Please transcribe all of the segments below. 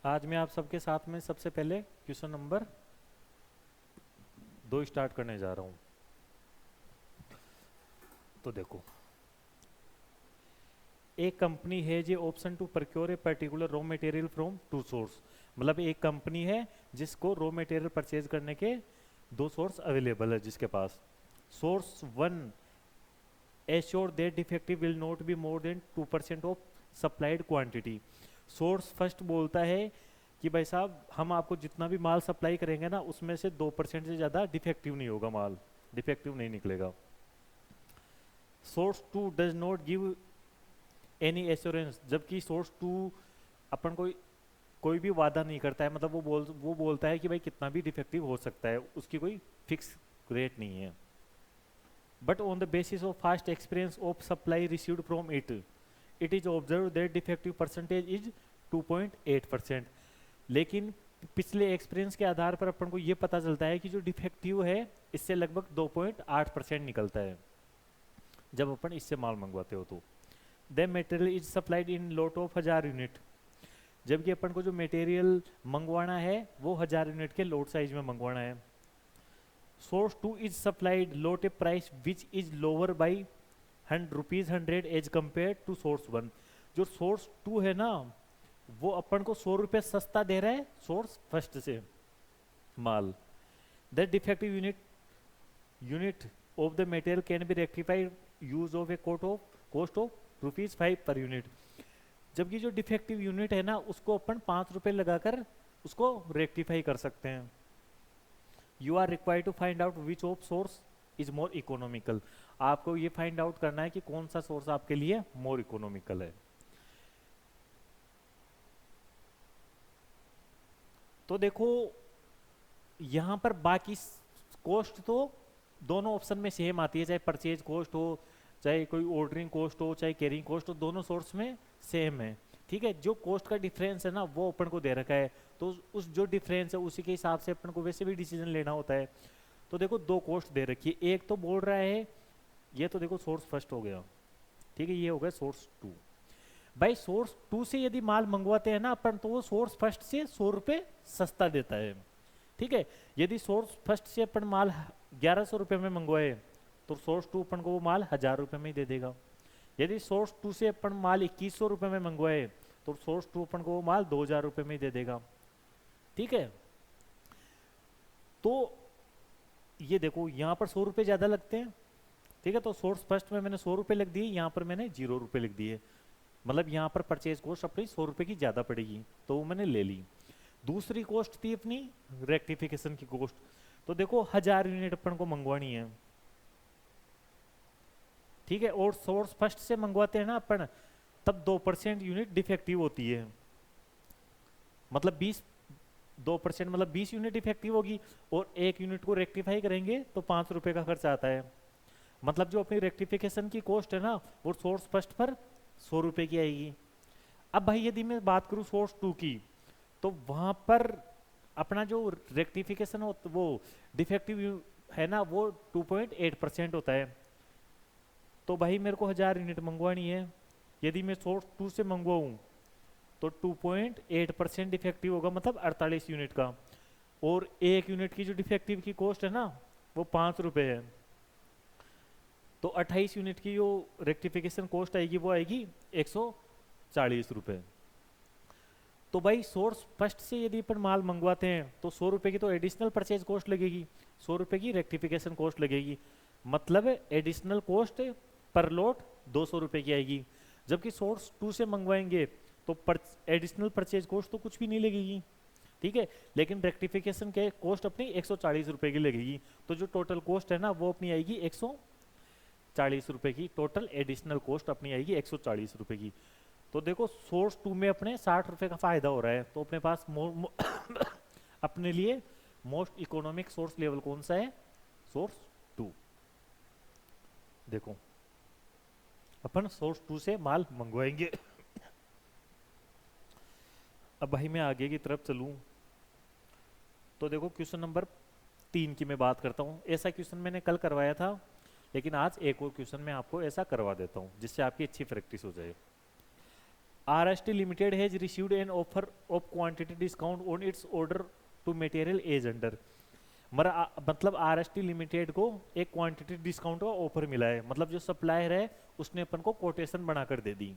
आज मैं आप सबके साथ में सबसे पहले क्वेश्चन नंबर 2 स्टार्ट करने जा रहा हूँ। तो देखो, एक कंपनी है जे option to procure a particular raw material from two source. मतलब एक कंपनी है जिसको रॉ मटेरियल परचेज करने के दो सोर्स अवेलेबल है जिसके पास। Source one assure that defective will not be more than 2% of supplied quantity. Source first बोलता है कि भाई साहब हम आपको जितना भी माल सप्लाई करेंगे ना उसमें से 2% से ज़्यादा डिफेक्टिव नहीं होगा, माल डिफेक्टिव नहीं निकलेगा। Source two does not give any assurance, जबकि सोर्स टू अपन कोई भी वादा नहीं करता है। मतलब वो बोलता है कि भाई कितना भी डिफेक्टिव हो सकता है, उसकी कोई फिक्स रेट नहीं है। But on the basis of fast experience of supply received from it is observe that defective percentage is 2.8%। लेकिन पिछले एक्सपीरियंस के आधार पर अपन को ये पता चलता है कि जो डिफेक्टिव है इससे लगभग 2.8% निकलता है जब अपन इससे माल मंगवाते हो। तो the material is supplied in lot of 1000 unit, जबकि अपन को जो मटेरियल मंगवाना है वो 1000 यूनिट के लोड साइज में मंगवाना है। Source two is supplied lot a price which is lower by ₹100 as compared to source one. जो सोर्स टू है ना वो अपन को 100 रुपये सस्ता दे रहा है सोर्स फर्स्ट से माल। The defective unit of the material can be rectified use of a cost of ₹5 per unit. जबकि जो डिफेक्टिव यूनिट है ना उसको अपन 5 रुपए लगाकर उसको रेक्टिफाई कर सकते हैं। You are required to find out which of source is more economical. आपको ये फाइंड आउट करना है कि कौन सा सोर्स आपके लिए मोर इकोनॉमिकल है। तो देखो यहां पर बाकी कॉस्ट तो दोनों ऑप्शन में सेम आती है, चाहे परचेज कॉस्ट हो, चाहे कोई ऑर्डरिंग कॉस्ट हो, चाहे कैरिंग कॉस्ट हो, दोनों सोर्स में सेम है। ठीक है, जो कॉस्ट का डिफरेंस है ना वो अपन को दे रखा है, तो उस जो डिफरेंस है उसी के हिसाब से अपन को वैसे भी डिसीजन लेना होता है। तो देखो दो कॉस्ट दे रखी है, एक तो बोल रहा है ये तो देखो सोर्स फर्स्ट हो गया, ठीक है, ये हो गया सोर्स टू। भाई सोर्स टू से यदि माल मंगवाते हैं ना अपन तो वो सोर्स फर्स्ट से 100 रुपये सस्ता देता है। ठीक है, यदि सोर्स फर्स्ट से अपन माल 1100 रुपये में मंगवाए तो सोर्स टू अपन को वो माल 1000 रुपये में ही दे देगा। यदि सोर्स टू से अपन माल 2100 रुपये में मंगवाए तो सोर्स टू अपन को वो माल 2000 रुपये में ही दे देगा। ठीक है, तो ये देखो यहाँ पर 100 रुपये ज़्यादा लगते हैं। ठीक है, तो सोर्स फर्स्ट में मैंने 100 रुपये लिख दिए, यहाँ पर मैंने 0 रुपये लिख दिए। मतलब यहाँ पर परचेज कॉस्ट अपनी 100 रुपये की ज़्यादा पड़ेगी तो वो मैंने ले ली। दूसरी कॉस्ट थी अपनी रेक्टिफिकेशन की कॉस्ट। तो देखो 1000 यूनिट अपन को मंगवानी है, ठीक है, और सोर्स फर्स्ट से मंगवाते हैं ना अपन तब 2% यूनिट डिफेक्टिव होती है। मतलब 2% मतलब 20 यूनिट डिफेक्टिव होगी और 1 यूनिट को रेक्टिफाई करेंगे तो 5 रुपये का खर्चा आता है। मतलब जो अपनी रेक्टिफिकेशन की कॉस्ट है ना वो सोर्स फर्स्ट पर 100 रुपये की आएगी। अब भाई यदि मैं बात करूँ सोर्स टू की तो वहां पर अपना जो रेक्टिफिकेशन हो वो डिफेक्टिव है ना वो 2.8% होता है। तो भाई मेरे को 1000 यूनिट मंगवानी है, यदि मैं सोर्स टू से मंगवाऊँ तो 2.8% डिफेक्टिव होगा, मतलब 48 यूनिट का। और 1 यूनिट की जो डिफेक्टिव की कॉस्ट है ना वो 5 रुपये है, तो 28 यूनिट की जो रेक्टिफिकेशन कॉस्ट आएगी वो आएगी 140 रुपये। तो भाई सोर्स फर्स्ट से यदि अपन माल मंगवाते हैं तो 100 रुपये की तो एडिशनल परचेज कॉस्ट लगेगी, 100 रुपये की रेक्टिफिकेशन कॉस्ट लगेगी, मतलब एडिशनल कॉस्ट पर लोट 200 रुपये की आएगी। जबकि सोर्स टू से मंगवाएंगे तो एडिशनल परचेज कॉस्ट तो कुछ भी नहीं लगेगी। ठीक है, लेकिन रेक्टिफिकेशन के कॉस्ट अपनी 140 रुपये की लगेगी, तो जो टोटल कॉस्ट है ना वो अपनी आएगी 140 रुपये की। टोटल एडिशनल कॉस्ट अपनी आएगी 140 रुपये की। तो देखो सोर्स टू में अपने 60 रुपये का फायदा हो रहा है, तो अपने पास अपने लिए मोस्ट इकोनॉमिक सोर्स लेवल कौन सा है? Source two. देखो अपन सोर्स टू से माल मंगवाएंगे। अब भाई मैं आगे की तरफ चलूं तो देखो क्वेश्चन नंबर 3 की मैं बात करता हूं। ऐसा क्वेश्चन मैंने कल करवाया था, लेकिन आज एक और क्वेश्चन मैं आपको ऐसा करवा देता हूं जिससे आपकी अच्छी प्रैक्टिस हो जाए। RST Limited has received an offer of quantity discount on its order to material as under। मतलब RST लिमिटेड को एक क्वांटिटी डिस्काउंट का ऑफर मिला है, मतलब जो सप्लायर है उसने अपन को कोटेशन बनाकर दे दी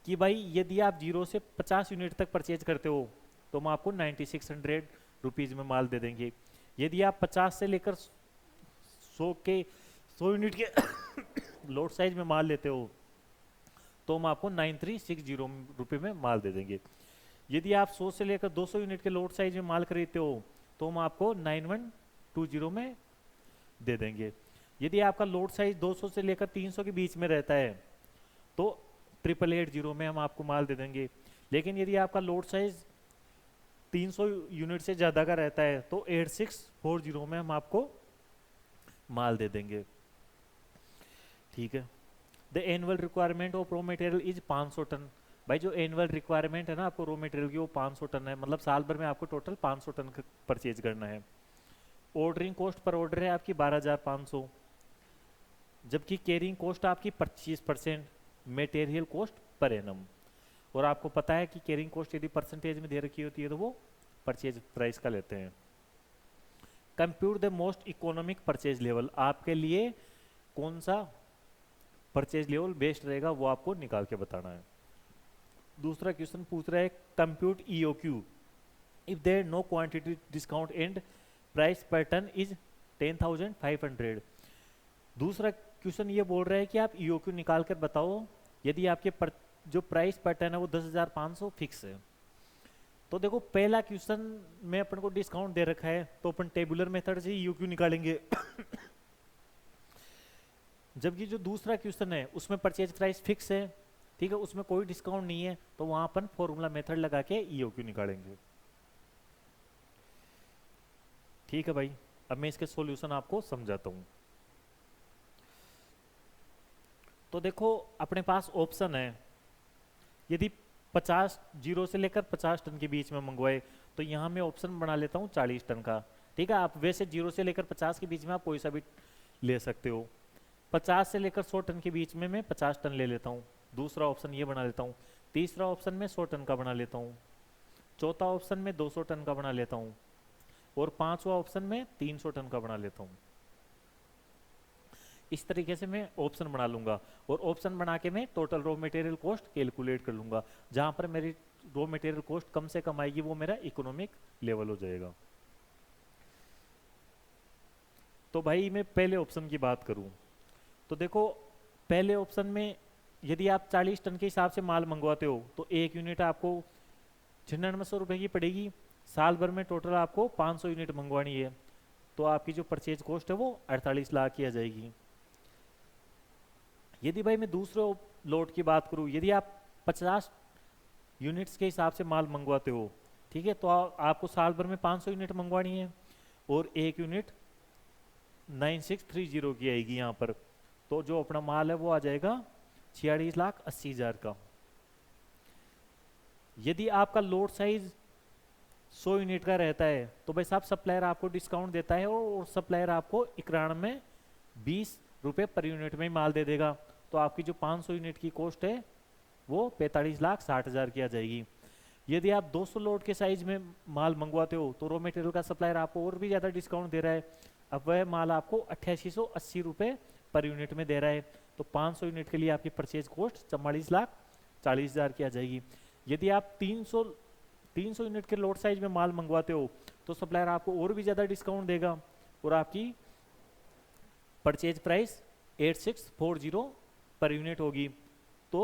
कि भाई यदि आप 0 से 50 यूनिट तक परचेज करते हो तो हम आपको 9600 रुपीज में माल दे देंगे। यदि आप 50 से लेकर 100 यूनिट के लोड साइज में माल लेते हो तो हम आपको 9360 रुपये में माल दे देंगे। यदि आप 100 से लेकर 200 यूनिट के लोड साइज में माल खरीदते हो तो हम आपको 9120 में दे देंगे। यदि आपका लोड साइज 200 से लेकर 300 के बीच में रहता है तो 8880 में हम आपको माल दे देंगे। लेकिन यदि आपका लोड साइज 300 यूनिट से ज़्यादा का रहता है तो 8640 में हम आपको माल दे देंगे। ठीक है। The annual requirement of raw material is 500 ton. भाई जो एनुअल रिक्वायरमेंट है ना आपको रॉ मटेरियल की वो 500 टन है, मतलब साल भर में आपको टोटल 500 टन परचेज करना है। ऑर्डरिंग कॉस्ट पर ऑर्डर है आपकी 12500, जबकि कैरिंग कॉस्ट आपकी 25% मटेरियल कॉस्ट पर एनम। और आपको पता है कि कैरिंग कॉस्ट यदि परसेंटेज में दे रखी होती है तो वो परचेज प्राइस का लेते हैं। Compute the most economic purchase level, आपके लिए कौन सा परचेज लेवल बेस्ट रहेगा वो आपको निकाल के बताना है। दूसरा क्वेश्चन पूछ रहा है compute EOQ if there no quantity discount and price per ton is 10,500। दूसरा क्वेश्चन ये बोल रहा है कि आप ईओक्यू निकाल कर बताओ यदि आपके जो प्राइस पर टन है वो 10,500 फिक्स है। तो देखो पहला क्वेश्चन में अपन को डिस्काउंट दे रखा है तो अपन टेबुलर मेथड से ईओक्यू निकालेंगे। जबकि जो दूसरा क्वेश्चन है उसमें परचेज प्राइस फिक्स है, ठीक है, उसमें कोई डिस्काउंट नहीं है, तो वहां अपन फॉर्मूला मेथड लगा के ईओक्यू निकालेंगे। ठीक है भाई, अब मैं इसके सॉल्यूशन आपको समझाता हूं। तो देखो अपने पास ऑप्शन है, यदि 50 0 से लेकर 50 टन के बीच में मंगवाए तो यहाँ मैं ऑप्शन बना लेता हूँ 40 टन का। ठीक है, आप वैसे 0 से लेकर 50 के बीच में आप कोई सा भी ले सकते हो। 50 से लेकर 100 टन के बीच में मैं 50 टन ले लेता हूँ। दूसरा ऑप्शन ये बना लेता हूँ। तीसरा ऑप्शन में 100 टन का बना लेता हूँ। चौथा ऑप्शन में 200 टन का बना लेता हूँ। और पांचवा ऑप्शन में 300 टन का बना लेता हूँ। इस तरीके से मैं ऑप्शन बना लूंगा और ऑप्शन बना के मैं total raw material cost calculate कर लूंगा। जहां पर मेरी रॉ मटेरियल कॉस्ट कम से कम आएगी वो मेरा इकोनॉमिक लेवल हो जाएगा। तो भाई मैं पहले ऑप्शन की बात करूं तो देखो पहले ऑप्शन में यदि आप 40 टन के हिसाब से माल मंगवाते हो तो एक यूनिट आपको 9600 रुपये की पड़ेगी। साल भर में टोटल आपको 500 यूनिट मंगवानी है तो आपकी जो परचेज कॉस्ट है वो 48 लाख की आ जाएगी। यदि भाई मैं दूसरे लोट की बात करूं, यदि आप 50 यूनिट्स के हिसाब से माल मंगवाते हो, ठीक है, तो आपको साल भर में 500 यूनिट मंगवानी है और एक यूनिट 9630 की आएगी यहाँ पर। तो जो अपना माल है वो आ जाएगा 46,80,000 का। यदि आपका लोड साइज 100 यूनिट का रहता है तो भाई साहब सप्लायर आपको डिस्काउंट देता है और सप्लायर आपको 91-20 रुपये पर यूनिट में माल दे देगा। तो आपकी जो 500 यूनिट की कॉस्ट है वो 45,60,000 की आ जाएगी। यदि आप 200 लोड के साइज में माल मंगवाते हो तो रॉ मटेरियल का सप्लायर आपको और भी ज़्यादा डिस्काउंट दे रहा है। अब वह माल आपको 8880 रुपये पर यूनिट में दे रहा है तो 500 यूनिट के लिए आपकी परचेज कॉस्ट 44,40,000 की आ जाएगी। यदि आप 300 यूनिट के लोड साइज में माल मंगवाते हो तो सप्लायर आपको और भी ज़्यादा डिस्काउंट देगा और आपकी परचेज प्राइस 8640 पर यूनिट होगी। तो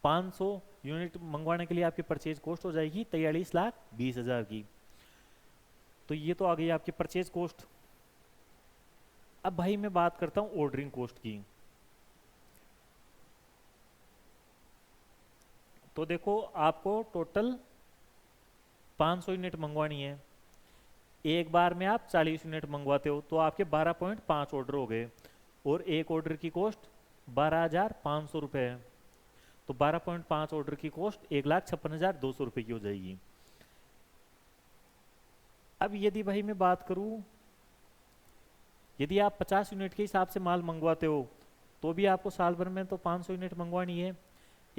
500 यूनिट मंगवाने के लिए आपकी परचेज कॉस्ट हो जाएगी 43,20,000 की। तो ये तो आ गई आपकी परचेज कॉस्ट। अब भाई मैं बात करता हूं ऑर्डरिंग कॉस्ट की। तो देखो आपको टोटल 500 यूनिट मंगवानी है, एक बार में आप 40 यूनिट मंगवाते हो तो आपके 12.5 ऑर्डर हो गए और एक ऑर्डर की कॉस्ट 12,500 रुपये है। तो 12.5 ऑर्डर की कॉस्ट 1,56,200 रुपये की हो जाएगी। अब यदि भाई मैं बात करूं, यदि आप 50 यूनिट के हिसाब से माल मंगवाते हो तो भी आपको साल भर में तो 500 यूनिट मंगवानी है।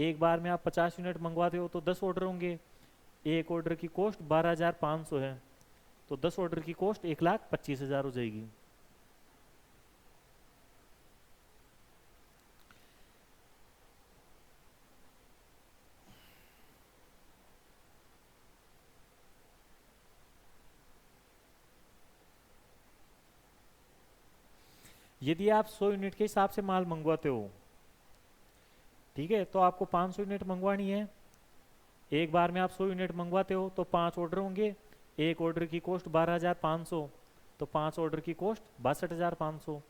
एक बार में आप 50 यूनिट मंगवाते हो तो 10 ऑर्डर होंगे, एक ऑर्डर की कॉस्ट 12,500 है, तो 10 ऑर्डर की कॉस्ट 1,25,000 हो जाएगी। यदि आप 100 यूनिट के हिसाब से माल मंगवाते हो, ठीक है, तो आपको 500 यूनिट मंगवानी है। एक बार में आप 100 यूनिट मंगवाते हो तो 5 ऑर्डर होंगे, एक ऑर्डर की कॉस्ट 12,500, तो 5 ऑर्डर की कॉस्ट 62,500।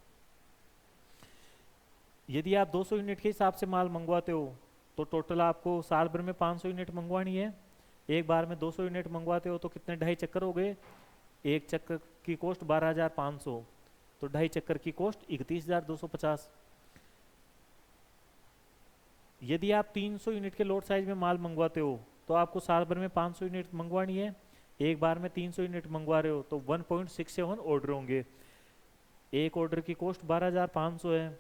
यदि आप 200 यूनिट के हिसाब से माल मंगवाते हो तो टोटल आपको साल भर में 500 यूनिट मंगवानी है। एक बार में 200 यूनिट मंगवाते हो तो कितने, 2.5 चक्कर हो गए, एक चक्कर की कॉस्ट 12,500, तो 2.5 चक्कर की कॉस्ट 31,250। यदि आप 300 यूनिट के लोड साइज में माल मंगवाते हो तो आपको साल भर में 500 यूनिट मंगवानी है। एक बार में 300 यूनिट मंगवा रहे हो तो 1.67 ऑर्डर होंगे, एक ऑर्डर की कॉस्ट 12,500 है,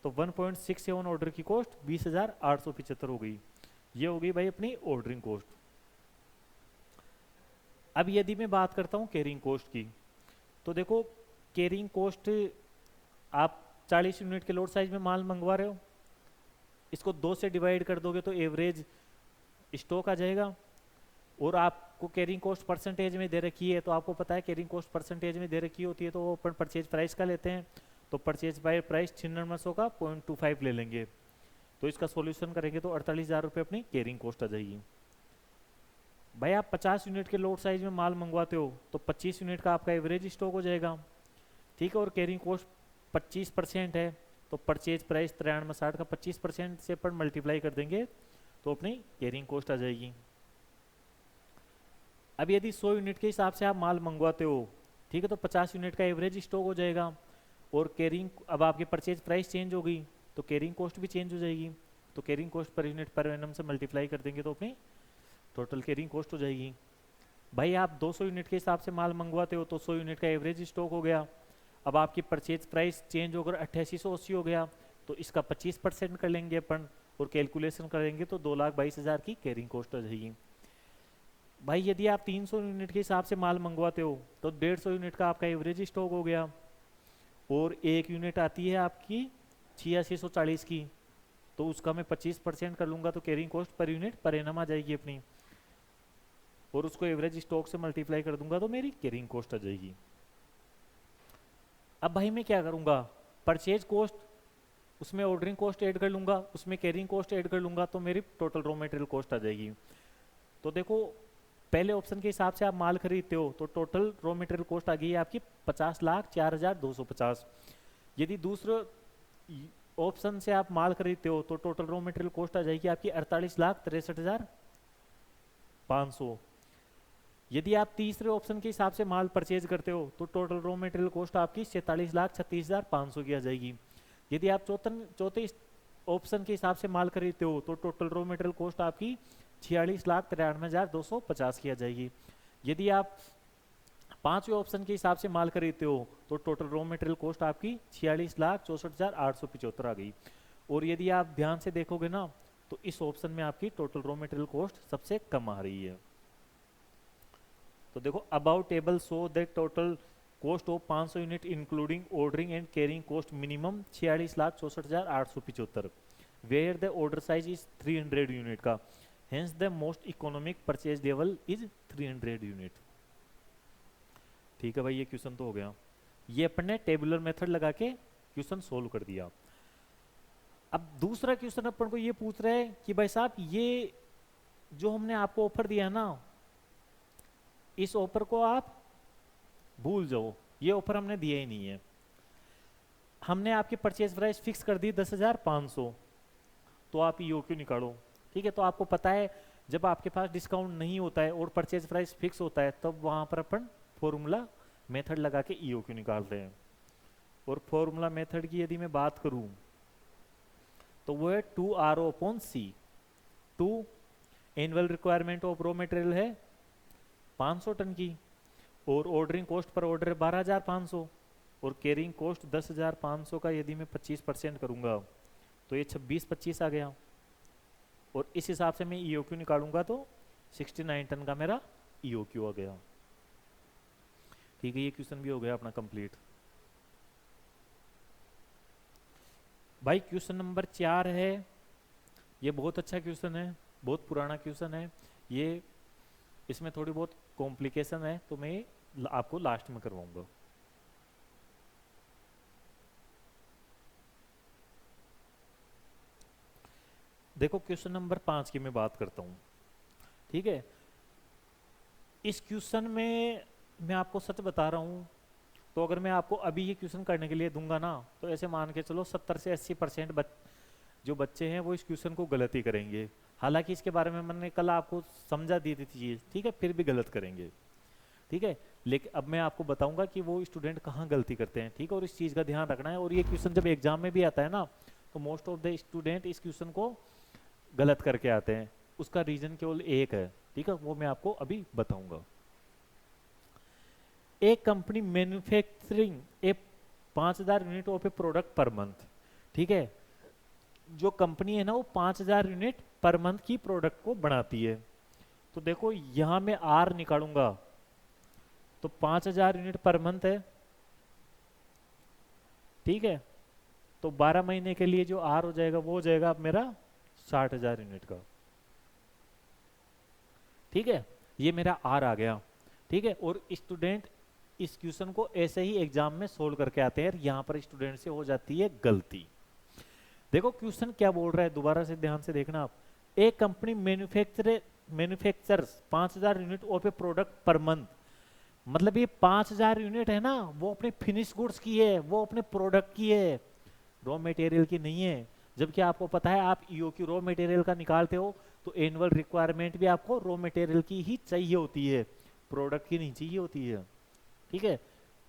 तो 1.67 ऑर्डर की कॉस्ट 20,875 हो गई। ये हो गई भाई अपनी ऑर्डरिंग कॉस्ट। अब यदि मैं बात करता हूँ कैरिंग कॉस्ट की, तो देखो कैरिंग कॉस्ट, आप 40 यूनिट के लोड साइज में माल मंगवा रहे हो, इसको 2 से डिवाइड कर दोगे तो एवरेज स्टॉक आ जाएगा। और आपको कैरिंग कॉस्ट परसेंटेज में दे रखी है, तो आपको पता है कैरिंग कॉस्ट परसेंटेज में दे रखी होती है तो वो अपन परचेज प्राइस का लेते हैं, तो परचेज बाय प्राइस 9600 का 0.25 ले लेंगे, तो इसका सॉल्यूशन करेंगे तो 48,000 रुपये अपनी कैरिंग कॉस्ट आ जाएगी। भाई आप 50 यूनिट के लोड साइज में माल मंगवाते हो तो 25 यूनिट का आपका एवरेज स्टॉक हो जाएगा, ठीक है, और कैरिंग कॉस्ट 25% है, तो परचेज प्राइस 9360 का 25% से अपन मल्टीप्लाई कर देंगे तो अपनी कैरिंग कॉस्ट आ जाएगी। अब यदि 100 यूनिट के हिसाब से आप माल मंगवाते हो, ठीक है, तो 50 यूनिट का एवरेज स्टॉक हो जाएगा, और कैरिंग, अब आपकी परचेज प्राइस चेंज हो गई तो कैरिंग कॉस्ट भी चेंज हो जाएगी, तो carrying cost per unit per annum से मल्टीप्लाई कर देंगे तो अपनी टोटल कैरिंग कॉस्ट हो जाएगी। भाई आप 200 यूनिट के हिसाब से माल मंगवाते हो तो 100 यूनिट का एवरेज स्टॉक हो गया, अब आपकी परचेज प्राइस चेंज होकर 8880 हो गया, तो इसका 25% कर लेंगे अपन और कैलकुलेशन करेंगे तो 2,22,000 की कैरिंग कॉस्ट आ जाएगी। भाई यदि आप 300 यूनिट के हिसाब से माल मंगवाते हो तो 150 यूनिट का आपका एवरेज स्टॉक हो गया, और एक यूनिट आती है आपकी 8640 की, तो उसका मैं 25% कर लूँगा तो carrying cost per unit per annum आ जाएगी अपनी, और उसको एवरेज स्टॉक से मल्टीप्लाई कर दूंगा तो मेरी कैरिंग कॉस्ट आ जाएगी। अब भाई मैं क्या करूँगा, परचेज कॉस्ट, उसमें ऑर्डरिंग कॉस्ट ऐड कर लूँगा, उसमें कैरिंग कॉस्ट ऐड कर लूँगा तो मेरी टोटल रॉ मटेरियल कॉस्ट आ जाएगी। तो देखो पहले ऑप्शन के हिसाब से आप माल खरीदते हो तो टोटल रॉ मटेरियल कॉस्ट आ गई है आपकी 50,04,250। यदि दूसरे ऑप्शन से आप माल खरीदते हो तो टोटल रॉ मटेरियल कॉस्ट आ जाएगी आपकी 48,63,500। यदि आप तीसरे ऑप्शन के हिसाब से माल परचेज करते हो तो टोटल रॉ मटेरियल कॉस्ट आपकी 46,36,500 की आ जाएगी। यदि आप चौथे ऑप्शन के हिसाब से माल खरीदते हो तो टोटल रॉ मटेरियल कॉस्ट आपकी 46,93,250 की आ जाएगी। यदि आप पांचवें ऑप्शन के हिसाब से माल खरीदते हो तो टोटल रॉ मटेरियल कॉस्ट आपकी 46,64,875 आ गई। और यदि आप ध्यान से देखोगे ना तो इस ऑप्शन में आपकी टोटल रॉ मटेरियल कॉस्ट सबसे कम आ रही है। तो देखो about table show that total cost of 500 unit including ordering and carrying cost minimum 46,64,875, where the order size is 300 unit का, hence the most economic purchase level is 300 unit. ठीक है भाई, ये क्वेश्चन तो हो गया, ये अपन ने टेबुलर मेथड लगा के क्वेश्चन सोल्व कर दिया। अब दूसरा क्वेश्चन अपन को ये पूछ रहा है कि भाई साहब ये जो हमने आपको ऑफर दिया ना, इस ऑफर को आप भूल जाओ, ये ऑफर हमने दिया ही नहीं है, हमने आपकी परचेज प्राइस फिक्स कर दी 10,500, तो आप ईओक्यू निकालो। ठीक है, तो आपको पता है जब आपके पास डिस्काउंट नहीं होता है और परचेज प्राइस फिक्स होता है तब वहां पर अपन फॉर्मूला मेथड लगा के ईओक्यू निकाल रहे हैं। और फॉर्मूला मेथड की यदि मैं बात करूं तो वो है 2RO/C। 2 annual requirement of raw material है 500 टन की, और ऑर्डरिंग कॉस्ट पर ऑर्डर है 12,500, और कैरिंग कॉस्ट 10,500 का यदि मैं 25% करूंगा तो ये 26-25 आ गया। और इस हिसाब से मैं ईओक्यू निकालूंगा तो 69 टन का मेरा ईओक्यू आ गया। ठीक है, ये क्वेश्चन भी हो गया अपना कंप्लीट। भाई क्वेश्चन नंबर 4 है, ये बहुत अच्छा क्वेश्चन है, बहुत पुराना क्वेश्चन है ये, इसमें थोड़ी बहुत कॉम्प्लिकेशन है तो मैं आपको लास्ट में करवाऊंगा। देखो क्वेश्चन नंबर 5 की मैं बात करता हूं। ठीक है, इस क्वेश्चन में मैं आपको सच बता रहा हूं, तो अगर मैं आपको अभी ये क्वेश्चन करने के लिए दूंगा ना, तो ऐसे मान के चलो 70 से 80% जो बच्चे हैं वो इस क्वेश्चन को गलत ही करेंगे। हालांकि इसके बारे में मैंने कल आपको समझा दी थी चीज, ठीक है, फिर भी गलत करेंगे। ठीक है, लेकिन अब मैं आपको बताऊंगा कि वो स्टूडेंट कहाँ गलती करते हैं। ठीक है, और इस चीज का ध्यान रखना है। और ये क्वेश्चन जब एग्जाम में भी आता है ना, तो मोस्ट ऑफ द स्टूडेंट इस क्वेश्चन को गलत करके आते हैं। उसका रीजन केवल एक है, ठीक है, वो मैं आपको अभी बताऊंगा। एक company manufacturing A 5000 unit of A product per month. ठीक है, जो कंपनी है ना वो 5000 यूनिट पर मंथ की प्रोडक्ट को बनाती है। तो देखो यहां मैं आर निकालूंगा तो 5000 यूनिट पर मंथ है। ठीक है, तो 12 महीने के लिए जो आर हो जाएगा वो हो जाएगा अब मेरा 60,000 यूनिट का। ठीक है, ये मेरा आर आ गया। ठीक है, और स्टूडेंट इस क्वेश्चन को ऐसे ही एग्जाम में सोल्व करके आते हैं, यहां पर स्टूडेंट से हो जाती है गलती। देखो क्वेश्चन क्या बोल रहा है, दोबारा से ध्यान से देखना आप। एक company manufacturers 5000 unit of A product per month, मतलब ये 5000 यूनिट है ना वो अपने फिनिश गुड्स की है, वो अपने प्रोडक्ट की है, रॉ मटेरियल की नहीं है। जबकि आपको पता है आप ईओक्यू रॉ मटेरियल का निकालते हो तो एनुअल रिक्वायरमेंट भी आपको रॉ मटेरियल की ही चाहिए होती है, प्रोडक्ट की नहीं चाहिए होती है। ठीक है,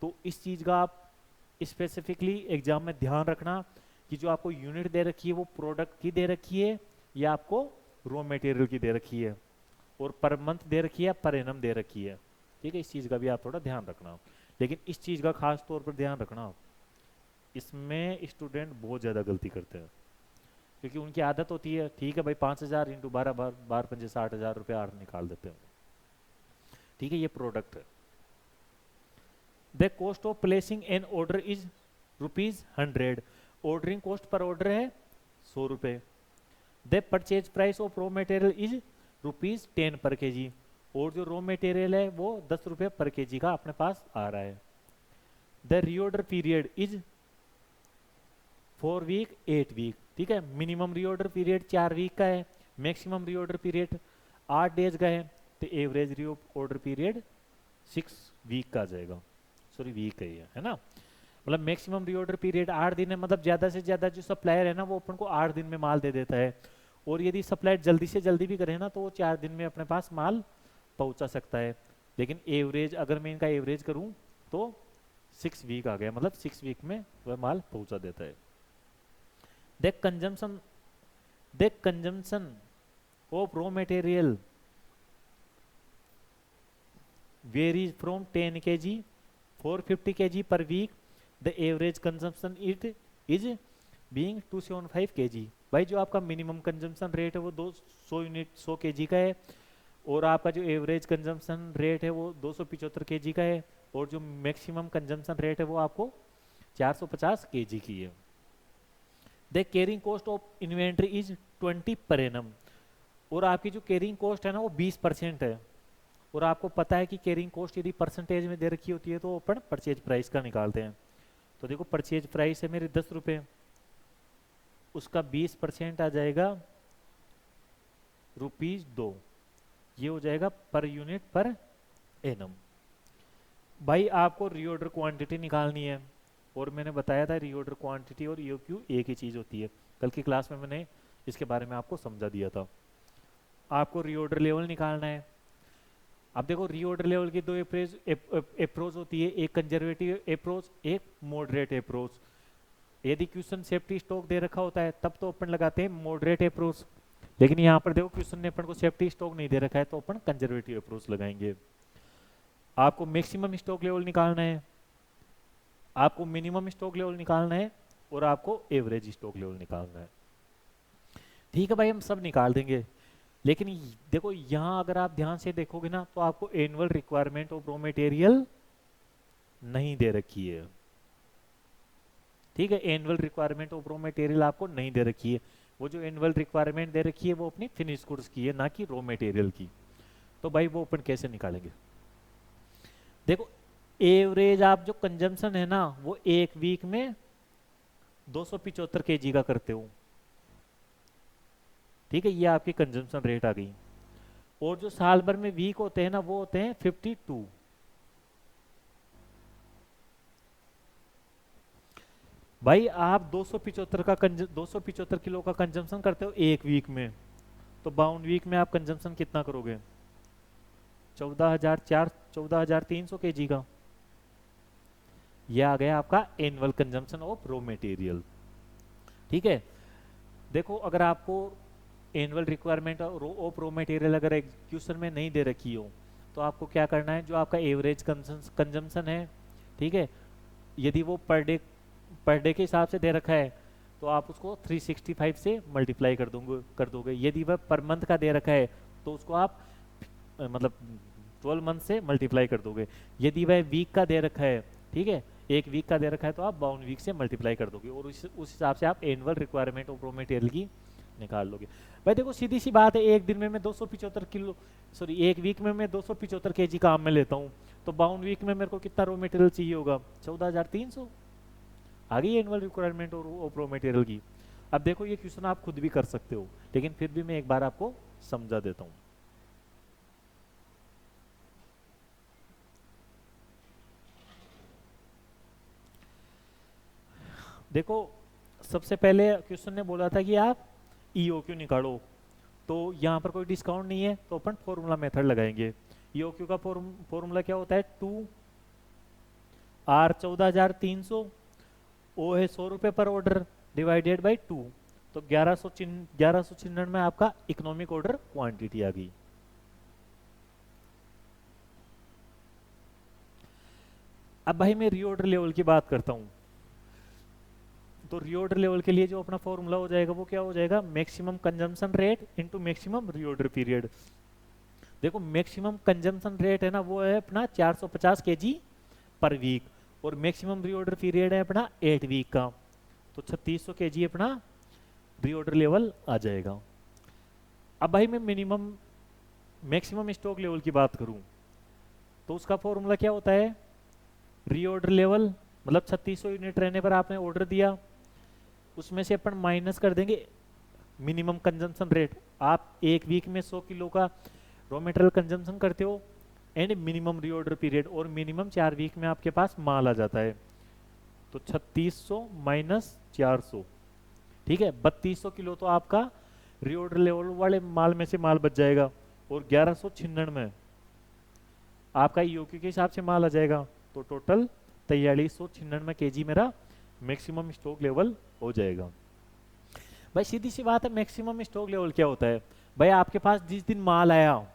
तो इस चीज का आप स्पेसिफिकली एग्जाम में ध्यान रखना कि जो आपको यूनिट दे रखी है वो प्रोडक्ट की दे रखी है या आपको रॉ मटेरियल की दे रखी है, और पर मंथ दे रखी है पर एनम दे रखी है। ठीक है, इस चीज का भी आप थोड़ा ध्यान रखना। लेकिन इस चीज का खास तौर पर ध्यान रखना, इसमें स्टूडेंट बहुत ज्यादा गलती करते हैं, क्योंकि उनकी आदत होती है, ठीक है भाई 5000 इंटू 12 बार 5 60,000 रुपये आर निकाल देते हैं। ठीक है, ये प्रोडक्ट है। The cost of placing an order is ₹100, ordering cost per order है 100 रुपए। The purchase price of raw material is ₹10 पर केजी, और जो रॉ मटेरियल है वो 10 रुपए पर केजी का अपने पास आ रहा है। The reorder period is 4 week 8 week. ठीक है, मिनिमम रीऑर्डर पीरियड 4 वीक का है, मैक्सिमम रीऑर्डर पीरियड 8 डेज का है, तो एवरेज रीऑर्डर पीरियड 6 वीक का आ जाएगा। सॉरी वीक है ना, मतलब मैक्सिमम रीऑर्डर पीरियड 8 दिन है, मतलब ज्यादा से ज्यादा जो सप्लायर है ना वो अपन को 8 दिन में माल दे देता है, और यदि सप्लायर जल्दी से जल्दी भी करे ना तो वो 4 दिन में अपने पास माल पहुंचा सकता है। लेकिन एवरेज अगर मैं इनका एवरेज करूं तो 6 वीक आ गया, मतलब 6 वीक में वह माल पहुंचा देता है। The consumption of raw material varies from 10 kg 450 kg per week, the average consumption it is being 275 kg। भाई जो आपका मिनिमम कंजम्पशन रेट है वो 200 यूनिट 100 kg का है, और आपका जो एवरेज कंजम्पशन रेट है वो 275 kg का है, और जो मैक्सिमम कंजम्पशन रेट है वो आपको 450 kg की है। The carrying cost of inventory is 20 per annum, और आपकी जो कैरिंग कॉस्ट है ना वो 20% है, और आपको पता है कि कैरिंग कॉस्ट यदि परसेंटेज में दे रखी होती है तो अपन परचेज प्राइस का निकालते हैं। तो देखो परचेज प्राइस है मेरे 10 रुपए, उसका 20% आ जाएगा ₹2, ये हो जाएगा पर यूनिट पर एनम। भाई आपको रीऑर्डर क्वांटिटी निकालनी है, और मैंने बताया था रीऑर्डर क्वांटिटी और ईओक्यू एक ही चीज होती है, कल की क्लास में मैंने इसके बारे में आपको समझा दिया था। आपको रीऑर्डर लेवल निकालना है। अब देखो रीऑर्डर लेवल की 2 अप्रोच होती है, एक कंजर्वेटिव अप्रोच, एक मॉडरेट अप्रोच। यदि क्वेश्चन सेफ्टी स्टॉक दे रखा होता है तब तो अपन लगाते हैं मॉडरेट अप्रोच, लेकिन यहाँ पर देखो क्वेश्चन ने अपन को सेफ्टी स्टॉक नहीं दे रखा है तो अपन कंजर्वेटिव अप्रोच लगाएंगे। आपको मैक्सिमम स्टॉक लेवल निकालना है, आपको मिनिमम स्टॉक लेवल निकालना है, और आपको एवरेज स्टॉक लेवल निकालना है। ठीक है भाई, हम सब निकाल देंगे, लेकिन देखो यहाँ अगर आप ध्यान से देखोगे ना तो आपको annual requirement of raw material नहीं दे रखी है। ठीक है, annual requirement of raw material आपको नहीं दे रखी है। वो जो एनुअल रिक्वायरमेंट दे रखी है वो अपनी फिनिश गुड्स की है, ना कि रॉ मटेरियल की। तो भाई वो अपन कैसे निकालेंगे? देखो एवरेज आप जो कंजम्पशन है ना वो एक वीक में 275 kg का करते हो। ठीक है, ये आपकी कंजम्पशन रेट आ गई। और जो साल भर में वीक होते हैं ना वो होते हैं 52। भाई आप 275 किलो का कंजम्पशन करते हो एक वीक में, तो बाउंड वीक में आप कंजम्पशन कितना करोगे? 14,300 kg का। यह आ गया आपका annual consumption of raw material. ठीक है, देखो अगर आपको annual requirement of raw material अगर एग्जीक्यूशन में नहीं दे रखी हो तो आपको क्या करना है, जो आपका एवरेज कंजम्पशन है, ठीक है, यदि वो पर डे के हिसाब से दे रखा है तो आप उसको 365 से मल्टीप्लाई कर दोगे। यदि वह पर मंथ का दे रखा है तो उसको आप मतलब 12 मंथ से मल्टीप्लाई कर दोगे। यदि वह वीक का दे रखा है, ठीक है, एक वीक का दे रखा है तो आप बाउंड वीक से मल्टीप्लाई कर दोगे और उस हिसाब से आप annual requirement of raw material की निकाल लोगे। भाई देखो सीधी सी बात है, एक दिन में मैं 275 किलो सॉरी एक वीक में मैं 275 kg काम में लेता हूँ, तो बाउंड वीक में मेरे को कितना रॉ मटेरियल चाहिए होगा? 14,300। आ गई annual requirement of raw material की। अब देखो ये क्वेश्चन आप खुद भी कर सकते हो, लेकिन फिर भी मैं एक बार आपको समझा देता हूँ। देखो सबसे पहले क्वेश्चन ने बोला था कि आप ईओक्यू निकालो, तो यहाँ पर कोई डिस्काउंट नहीं है तो अपन फॉर्मूला मेथड लगाएंगे। ईओक्यू का फॉर्मूला क्या होता है? 2R 14,300, ओ है 100 रुपये पर ऑर्डर डिवाइडेड बाई 2, तो 1196 आपका इकोनॉमिक ऑर्डर क्वांटिटी आ गई। अब भाई मैं रीऑर्डर लेवल की बात करता हूँ, तो रीऑर्डर लेवल के लिए जो अपना फॉर्मूला हो जाएगा वो क्या हो जाएगा? Maximum consumption rate into maximum reorder period. देखो मैक्सिमम कंजम्पशन रेट है ना वो है अपना 450 kg पर वीक, और मैक्सिमम रीऑर्डर पीरियड है अपना 8 वीक का, तो 3600 kg अपना रीऑर्डर लेवल आ जाएगा। अब भाई मैं मिनिमम मैक्सिमम स्टॉक लेवल की बात करूं तो उसका फॉर्मूला क्या होता है? रीऑर्डर लेवल मतलब 3600 यूनिट रहने पर आपने ऑर्डर दिया, उसमें से अपन माइनस कर देंगे मिनिमम कंजम्पशन रेट। आप एक वीक में 100 किलो का रॉ मटेरियल कंजम्पशन करते हो एंड मिनिमम रीऑर्डर पीरियड, और मिनिमम 4 वीक में आपके पास माल आ जाता है, तो 3600 माइनस 400, ठीक है, 3200 किलो तो आपका रीऑर्डर लेवल वाले माल में से माल बच जाएगा, और 1196 आपका ईओक्यू के हिसाब से माल आ जाएगा, तो टोटल 4396 kg मेरा मैक्सिमम स्टॉक लेवल हो जाएगा। भाई सीधी सी बात है, मैक्सिमम स्टॉक लेवल क्या होता है? भाई आपके पास जिस दिन माल आया,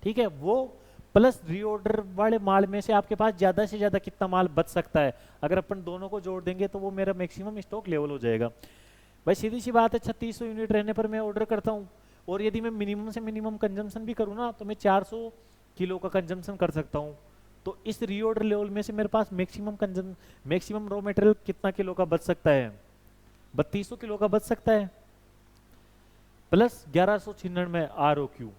ठीक है, वो प्लस रीऑर्डर वाले माल में से आपके पास ज्यादा से ज्यादा कितना माल बच सकता है, अगर अपन दोनों को जोड़ देंगे तो वो मेरा मैक्सिमम स्टॉक लेवल हो जाएगा। भाई सीधी सी बात है, 3600 यूनिट रहने पर मैं ऑर्डर करता हूँ, और यदि मैं मिनिमम से मिनिमम कंजम्पशन भी करूँ ना तो मैं 400 किलो का कंजम्पशन कर सकता हूँ, तो इस रीऑर्डर लेवल में से मेरे पास मैक्सिमम रॉ मटेरियल कितना किलो का बच सकता है? 3200 किलो का बच सकता है, प्लस 1196 ROQ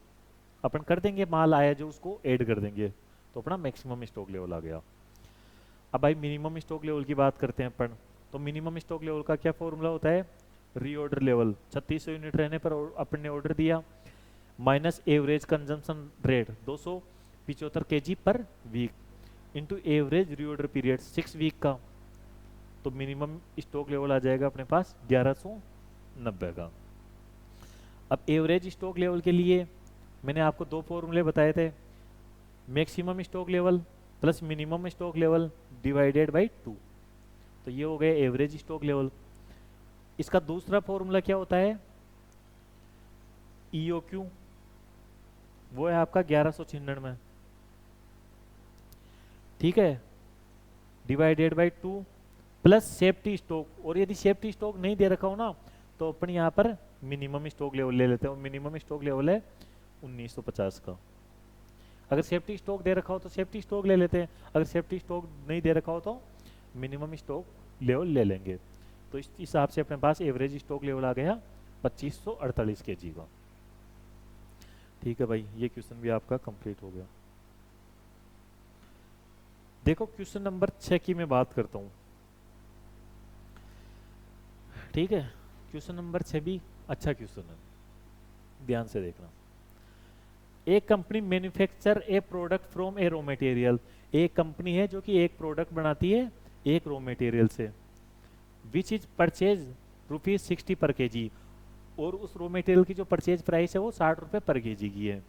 अपन कर देंगे, माल आया जो उसको ऐड कर देंगे, तो अपना मैक्सिमम स्टॉक लेवल आ गया। अब भाई मिनिमम स्टॉक लेवल की बात करते हैं अपन, तो मिनिमम स्टॉक लेवल का क्या फॉर्मूला होता है? रीऑर्डर लेवल 3600 यूनिट रहने पर अपन ने ऑर्डर दिया, minus average consumption rate 275 kg per week, into average reorder period 6 week का, तो मिनिमम स्टॉक लेवल आ जाएगा अपने पास 1190 का। अब एवरेज स्टॉक लेवल के लिए मैंने आपको दो फॉर्मूले बताए थे, maximum stock level plus minimum stock level divided by 2, तो ये हो गया एवरेज स्टॉक लेवल। इसका दूसरा फॉर्मूला क्या होता है? EOQ, वो है आपका 1196, ठीक है, divided by 2 plus safety stock, और यदि सेफ्टी स्टॉक नहीं दे रखा हो ना तो अपन यहाँ पर मिनिमम स्टॉक लेवल ले लेते हैं, और मिनिमम स्टॉक लेवल है 1950 का। अगर सेफ्टी स्टॉक दे रखा हो तो सेफ्टी स्टॉक ले लेते हैं, अगर सेफ्टी स्टॉक नहीं दे रखा हो तो मिनिमम स्टॉक लेवल ले लेंगे। तो इस हिसाब से अपने पास एवरेज स्टॉक लेवल आ गया 2548 kg का। ठीक है भाई, ये क्वेश्चन भी आपका कंप्लीट हो गया। देखो क्वेश्चन नंबर 6 की मैं बात करता हूँ। ठीक है, क्वेश्चन नंबर 6 भी अच्छा क्वेश्चन है, ध्यान से देखना। एक company manufacture A product from A raw material, एक कंपनी है जो कि एक प्रोडक्ट बनाती है एक रॉ मटेरियल से, विच इज परचेज ₹60 पर केजी, और उस रॉ मटेरियल की जो परचेज प्राइस है वो 60 रुपये पर केजी की है।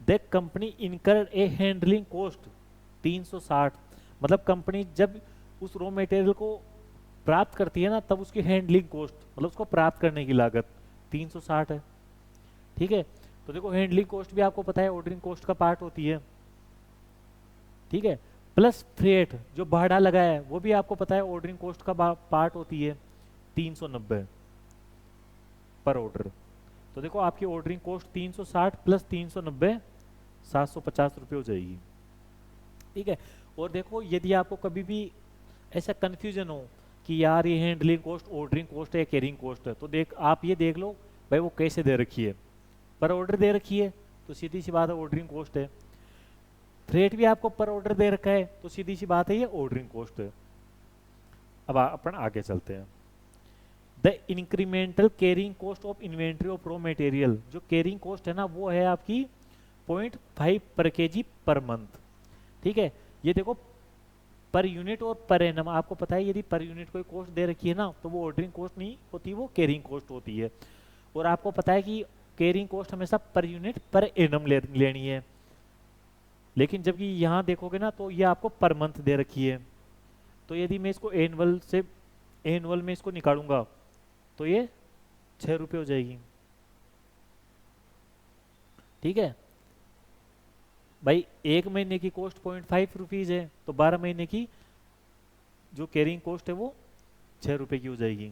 The company incurred A handling cost 360, मतलब कंपनी जब उस रॉ मटेरियल को प्राप्त करती है ना, तब उसकी हैंडलिंग कॉस्ट मतलब उसको प्राप्त करने की लागत 360 है। ठीक है, तो देखो हैंडलिंग कॉस्ट भी आपको पता है ऑर्डरिंग कॉस्ट का पार्ट होती है। ठीक है, प्लस फ्रेट जो भाड़ा लगा है वो भी आपको पता है ऑर्डरिंग कॉस्ट का पार्ट होती है 390 पर ऑर्डर। तो देखो आपकी ऑर्डरिंग कॉस्ट 360 प्लस 390 750 रुपये हो जाएगी। ठीक है, और देखो यदि आपको कभी भी ऐसा कंफ्यूजन हो कि यार ये हैंडलिंग कॉस्ट ऑर्डरिंग कॉस्ट है या कैरिंग कॉस्ट है, तो आप ये देख लो भाई वो कैसे दे रखी है, पर ऑर्डर दे रखी है तो सीधी सी बात है ऑर्डरिंग कॉस्ट है। फ्रेट भी आपको पर ऑर्डर दे रखा है तो सीधी सी बात है ये ऑर्डरिंग कॉस्ट है। अब अपन आगे चलते हैं। The incremental carrying cost of inventory of raw material, जो कैरिंग कॉस्ट है ना वो है आपकी 0.5 पर केजी पर मंथ। ठीक है, ये देखो पर यूनिट और पर एनम, आपको पता है यदि पर यूनिट कोई कॉस्ट दे रखी है ना तो वो ऑर्डरिंग कॉस्ट नहीं होती, वो कैरिंग कॉस्ट होती है। और आपको पता है कि कैरिंग कॉस्ट हमेशा पर यूनिट पर एनम लेनी है, लेकिन जबकि यहाँ देखोगे ना तो ये आपको पर मंथ दे रखी है। तो यदि मैं इसको एनुअल में इसको निकालूंगा तो ये 6 रुपये हो जाएगी। ठीक है भाई, एक महीने की कॉस्ट 0.5 रुपीज है, तो 12 महीने की जो कैरिंग कॉस्ट है वो 6 रुपए की हो जाएगी।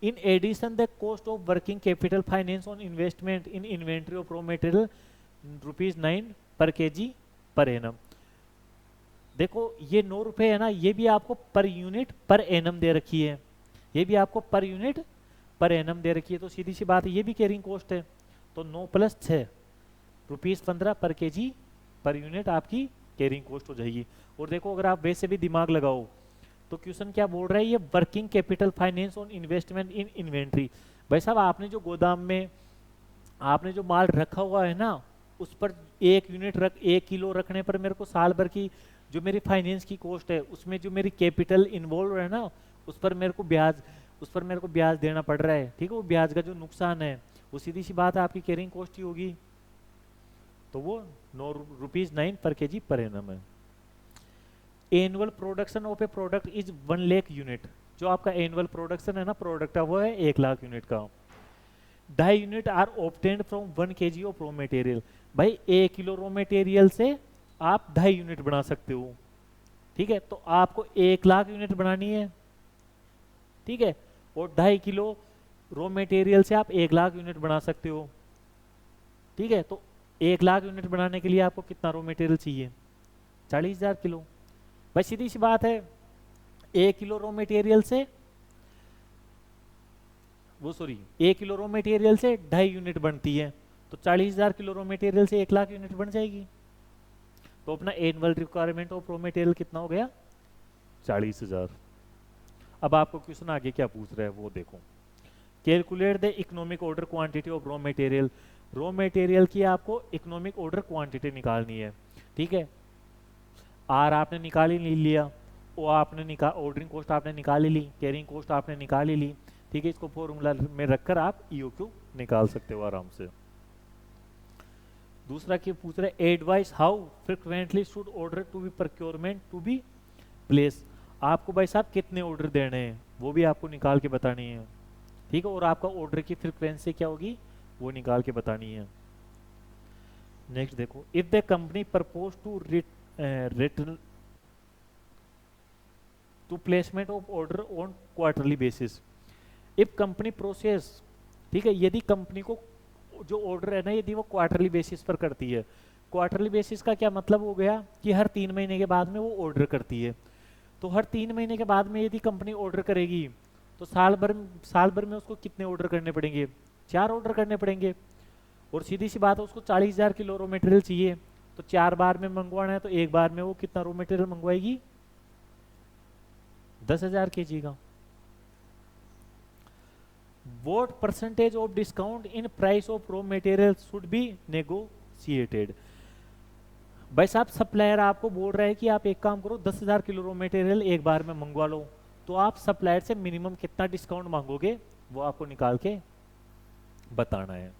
In addition the cost of working capital finance on investment in inventory of raw material ₹9 per KG per annum. देखो ये 9 रुपए है ना, ये भी आपको पर यूनिट पर एनम दे रखी है, ये भी आपको पर यूनिट पर एनम दे रखी है, तो सीधी सी बात है ये भी कैरिंग कॉस्ट है। तो 9 + 6 ₹15 पर केजी पर यूनिट आपकी कैरिंग कॉस्ट हो जाएगी। और देखो अगर आप वैसे भी दिमाग लगाओ तो क्वेश्चन क्या बोल रहा है, ये working capital finance on investment in inventory. भाई साहब आपने जो गोदाम में आपने जो माल रखा हुआ है ना, उस पर 1 किलो रखने पर मेरे को साल भर की जो मेरी फाइनेंस की कॉस्ट है, उसमें जो मेरी कैपिटल इन्वॉल्व है ना, उस पर मेरे को ब्याज देना पड़ रहा है। ठीक है, वो ब्याज का जो नुकसान है वो सीधी सी बात है आपकी कैरिंग कॉस्ट ही होगी। तो वो ₹9 पर केजी पर एनम है। Annual production of A product is 1 lakh unit, जो आपका एनुअल प्रोडक्शन है ना प्रोडक्ट का वो है 1 लाख यूनिट का। 2.5 unit are obtained from 1 kg of raw material. भाई 1 किलो रॉ मटेरियल से आप 2.5 यूनिट बना सकते हो। ठीक है, तो आपको 1 लाख यूनिट बनानी है। ठीक है, और 2.5 किलो रॉ मटेरियल से आप 1 लाख यूनिट बना सकते हो। ठीक है, तो 1 लाख यूनिट बनाने के लिए आपको कितना रॉ मटेरियल चाहिए, 40,000 किलो। भाई सीधी सी बात है 1 किलो रॉ मटेरियल से 1 किलो रॉ मटेरियल से 2.5 यूनिट बनती है, तो 40,000 किलो रॉ मटेरियल से 1 लाख यूनिट बन जाएगी। तो अपना annual requirement of raw material कितना हो गया, 40,000। अब आपको क्वेश्चन आगे क्या पूछ रहा है वो देखो। Calculate the economic order quantity of raw material. Raw material की आपको इकोनॉमिक ऑर्डर क्वांटिटी निकालनी है। ठीक है, आर आपने निकाल ही लिया, ओ आपने ऑर्डरिंग कॉस्ट आपने निकाल ली, कैरिंग कॉस्ट आपने निकाल ही ली। ठीक है, इसको फॉर्मूला में रखकर आप ईओक्यू निकाल सकते हो आराम से। दूसरा क्या पूछ रहे, advise how frequently should order to be procurement to be place. आपको भाई साहब कितने ऑर्डर देने हैं वो भी आपको निकाल के बतानी है। ठीक है, और आपका ऑर्डर की फ्रिक्वेंसी क्या होगी वो निकाल के बतानी है। नेक्स्ट देखो, if the company propose to return to placement of order on quarterly basis. If company process, ठीक है, यदि कंपनी को जो ऑर्डर है ना, यदि वो क्वार्टरली बेसिस पर करती है, क्वार्टरली बेसिस का क्या मतलब हो गया कि हर 3 महीने के बाद में वो ऑर्डर करती है। तो हर 3 महीने के बाद में यदि कंपनी ऑर्डर करेगी तो साल भर में उसको कितने ऑर्डर करने पड़ेंगे, 4 ऑर्डर करने पड़ेंगे। और सीधी सी बात है, उसको 40,000 किलो रॉ मटेरियल चाहिए, तो 4 बार में मंगवाना है, तो एक बार में वो कितना रॉ मटेरियल मंगवाएगी, 10,000 kg का। What percentage of discount in price of raw material should be negotiated? भाई साहब, सप्लायर आपको बोल रहा है कि आप एक काम करो, 10,000 किलो रॉ मटेरियल एक बार में मंगवा लो, तो आप सप्लायर से मिनिमम कितना डिस्काउंट मांगोगे वो आपको निकाल के बताना है।